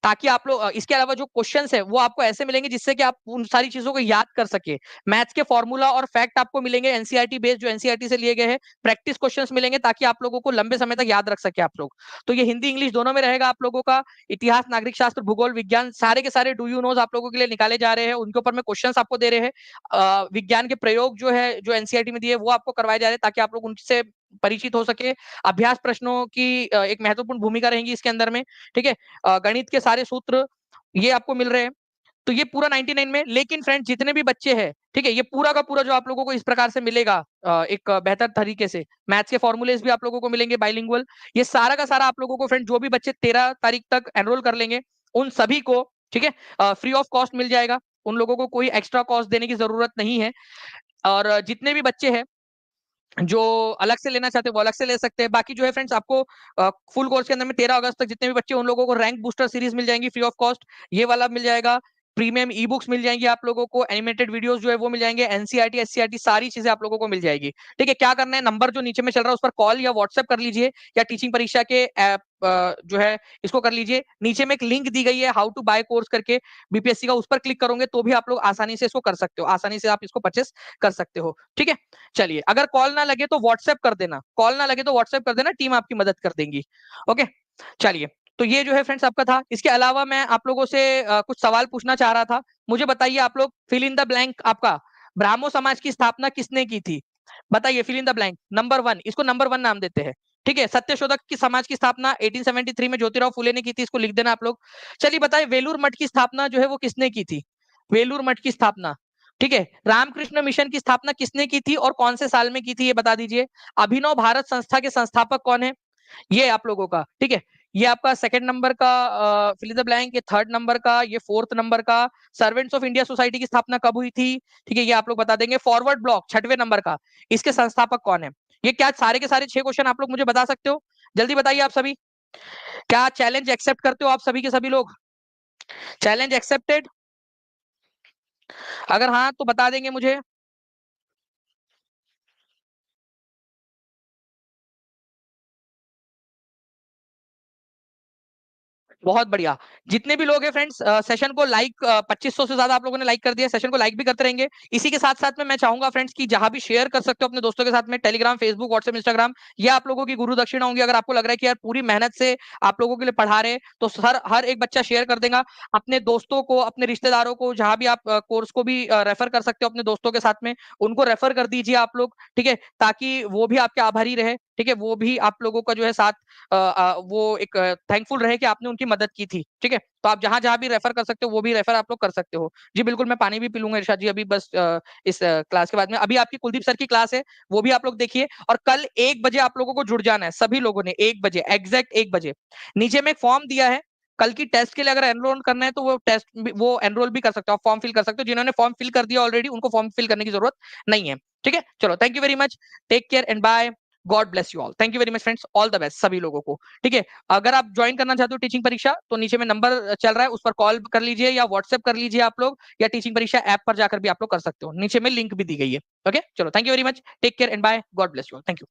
ताकि आप लोग इसके अलावा जो क्वेश्चंस है वो आपको ऐसे मिलेंगे जिससे कि आप उन सारी चीजों को याद कर सके। मैथ्स के फॉर्मूला और फैक्ट आपको मिलेंगे एनसीईआरटी बेस्ड, जो एनसीईआरटी से लिए गए हैं। प्रैक्टिस क्वेश्चंस मिलेंगे ताकि आप लोगों को लंबे समय तक याद रख सके आप लोग। तो ये हिंदी इंग्लिश दोनों में रहेगा आप लोगों का। इतिहास, नागरिक शास्त्र, भूगोल, विज्ञान, सारे के सारे डू यू नोज आप लोगों के लिए निकाले जा रहे हैं। उनके ऊपर में क्वेश्चंस आपको दे रहे हैं। विज्ञान के प्रयोग जो है, जो एनसीईआरटी में दिए वो आपको करवाए जा रहे हैं ताकि आप लोग उनसे परिचित हो सके। अभ्यास प्रश्नों की एक महत्वपूर्ण भूमिका रहेगी इसके अंदर में। ठीक है, गणित के सारे सूत्र ये आपको मिल रहे हैं। तो ये पूरा 99 में। लेकिन फ्रेंड जितने भी बच्चे हैं, ठीक है, ये पूरा का पूरा जो आप लोगों को इस प्रकार से मिलेगा एक बेहतर तरीके से। मैथ्स के फॉर्मूलेस भी आप लोगों को मिलेंगे बाइलिंगुअल। ये सारा का सारा आप लोगों को फ्रेंड, जो भी बच्चे 13 तारीख तक एनरोल कर लेंगे उन सभी को, ठीक है, फ्री ऑफ कॉस्ट मिल जाएगा। उन लोगों को कोई एक्स्ट्रा कॉस्ट देने की जरूरत नहीं है। और जितने भी बच्चे हैं जो अलग से लेना चाहते हैं वो अलग से ले सकते हैं। बाकी जो है फ्रेंड्स, आपको फुल कोर्स के अंदर में 13 अगस्त तक जितने भी बच्चे, उन लोगों को रैंक बूस्टर सीरीज मिल जाएंगी फ्री ऑफ कॉस्ट। ये वाला मिल जाएगा। प्रीमियम ई बुक्स मिल जाएंगी आप लोगों को। एनिमेटेड वीडियोस जो है वो मिल जाएंगे। एनसीईआरटी, एससीईआरटी सारी चीजें आप लोगों को मिल जाएगी। ठीक है, क्या करना है, नंबर जो नीचे में चल रहा है उस पर कॉल या व्हाट्सएप कर लीजिए, या टीचिंग परीक्षा के ऐप जो है इसको कर लीजिए। नीचे में एक लिंक दी गई है हाउ टू बाय कोर्स करके बीपीएससी का, उस पर क्लिक करोगे तो भी आप लोग आसानी से इसको कर सकते हो। आसानी से आप इसको परचेस कर सकते हो। ठीक है, चलिए, अगर कॉल ना लगे तो व्हाट्सएप कर देना। कॉल ना लगे तो व्हाट्सएप कर देना, टीम आपकी मदद कर देंगी। ओके, चलिए। तो ये जो है फ्रेंड्स आपका था। इसके अलावा मैं आप लोगों से कुछ सवाल पूछना चाह रहा था। मुझे बताइए आप लोग, फिल इन द ब्लैंक। आपका ब्राह्मो समाज की स्थापना किसने की थी? बताइए, fill in the blank. Number 1, इसको नंबर 1 नाम देते हैं। ठीक है, सत्यशोधक की समाज की स्थापना 1873 में ज्योतिराव फुले ने की थी। इसको लिख देना आप लोग। चलिए बताइए, वेलूर मठ की स्थापना जो है वो किसने की थी? वेलूर मठ की स्थापना। ठीक है, रामकृष्ण मिशन की स्थापना किसने की थी और कौन से साल में की थी, ये बता दीजिए। अभिनव भारत संस्था के संस्थापक कौन है? ये आप लोगों का। ठीक है, ये आपका सेकंड नंबर का फिल इन द ब्लैंक, ये थर्ड नंबर का, ये फोर्थ नंबर का। सर्वेंट्स ऑफ इंडिया सोसाइटी की स्थापना कब हुई थी? ठीक है, ये आप लोग बता देंगे। फॉरवर्ड ब्लॉक छठवें नंबर का, इसके संस्थापक कौन है? ये क्या सारे के सारे 6 क्वेश्चन आप लोग मुझे बता सकते हो? जल्दी बताइए आप सभी। क्या चैलेंज एक्सेप्ट करते हो आप सभी के सभी लोग? Challenge accepted? अगर हाँ तो बता देंगे मुझे। बहुत बढ़िया। जितने भी लोग हैं फ्रेंड्स, सेशन को लाइक 2500 से ज्यादा आप लोगों ने लाइक कर दिया। सेशन को लाइक भी करते रहेंगे। इसी के साथ साथ में मैं चाहूंगा फ्रेंड्स कि जहां भी शेयर कर सकते हो अपने दोस्तों के साथ में, टेलीग्राम, फेसबुक, व्हाट्सएप, इंस्टाग्राम, ये आप लोगों की गुरु दक्षिणा होंगी। अगर आपको लग रहा है कि यार पूरी मेहनत से आप लोगों के लिए पढ़ा रहे हैं, तो सर हर एक बच्चा शेयर कर देगा अपने दोस्तों को, अपने रिश्तेदारों को, जहां भी आप कोर्स को भी रेफर कर सकते हो अपने दोस्तों के साथ में, उनको रेफर कर दीजिए आप लोग। ठीक है, ताकि वो भी आपके आभारी रहे। ठीक है, वो भी आप लोगों का जो है साथ वो एक थैंकफुल रहे कि आपने उनकी मदद की थी। ठीक है, तो आप जहां जहां भी रेफर कर सकते हो वो भी रेफर आप लोग कर सकते हो। जी बिल्कुल, मैं पानी भी पी लूंगा इरशाद जी अभी, बस इस क्लास के बाद में। अभी आपकी कुलदीप सर की क्लास है, वो भी आप लोग देखिए। और कल 1 बजे आप लोगों को जुड़ जाना है सभी लोगों ने। 1 बजे, एग्जैक्ट 1 बजे। नीचे में एक फॉर्म दिया है कल की टेस्ट के लिए, अगर एनरोल करना है तो वो टेस्ट वो एनरोल भी कर सकते हो, आप फॉर्म फिल कर सकते हो। जिन्होंने फॉर्म फिल कर दिया ऑलरेडी, उनको फॉर्म फिल करने की जरूरत नहीं है। ठीक है, चलो, thank you very much. Take care and bye. God bless you all. Thank you very much friends, all the best सभी लोगों को। ठीक है, अगर आप ज्वाइन करना चाहते हो टीचिंग परीक्षा, तो नीचे में नंबर चल रहा है, उस पर कॉल कर लीजिए या व्हाट्सएप कर लीजिए आप लोग, या टीचिंग परीक्षा ऐप पर जाकर भी आप लोग कर सकते हो। नीचे में लिंक भी दी गई है। ओके, चलो, thank you very much. Take care and bye. God bless you all. Thank you.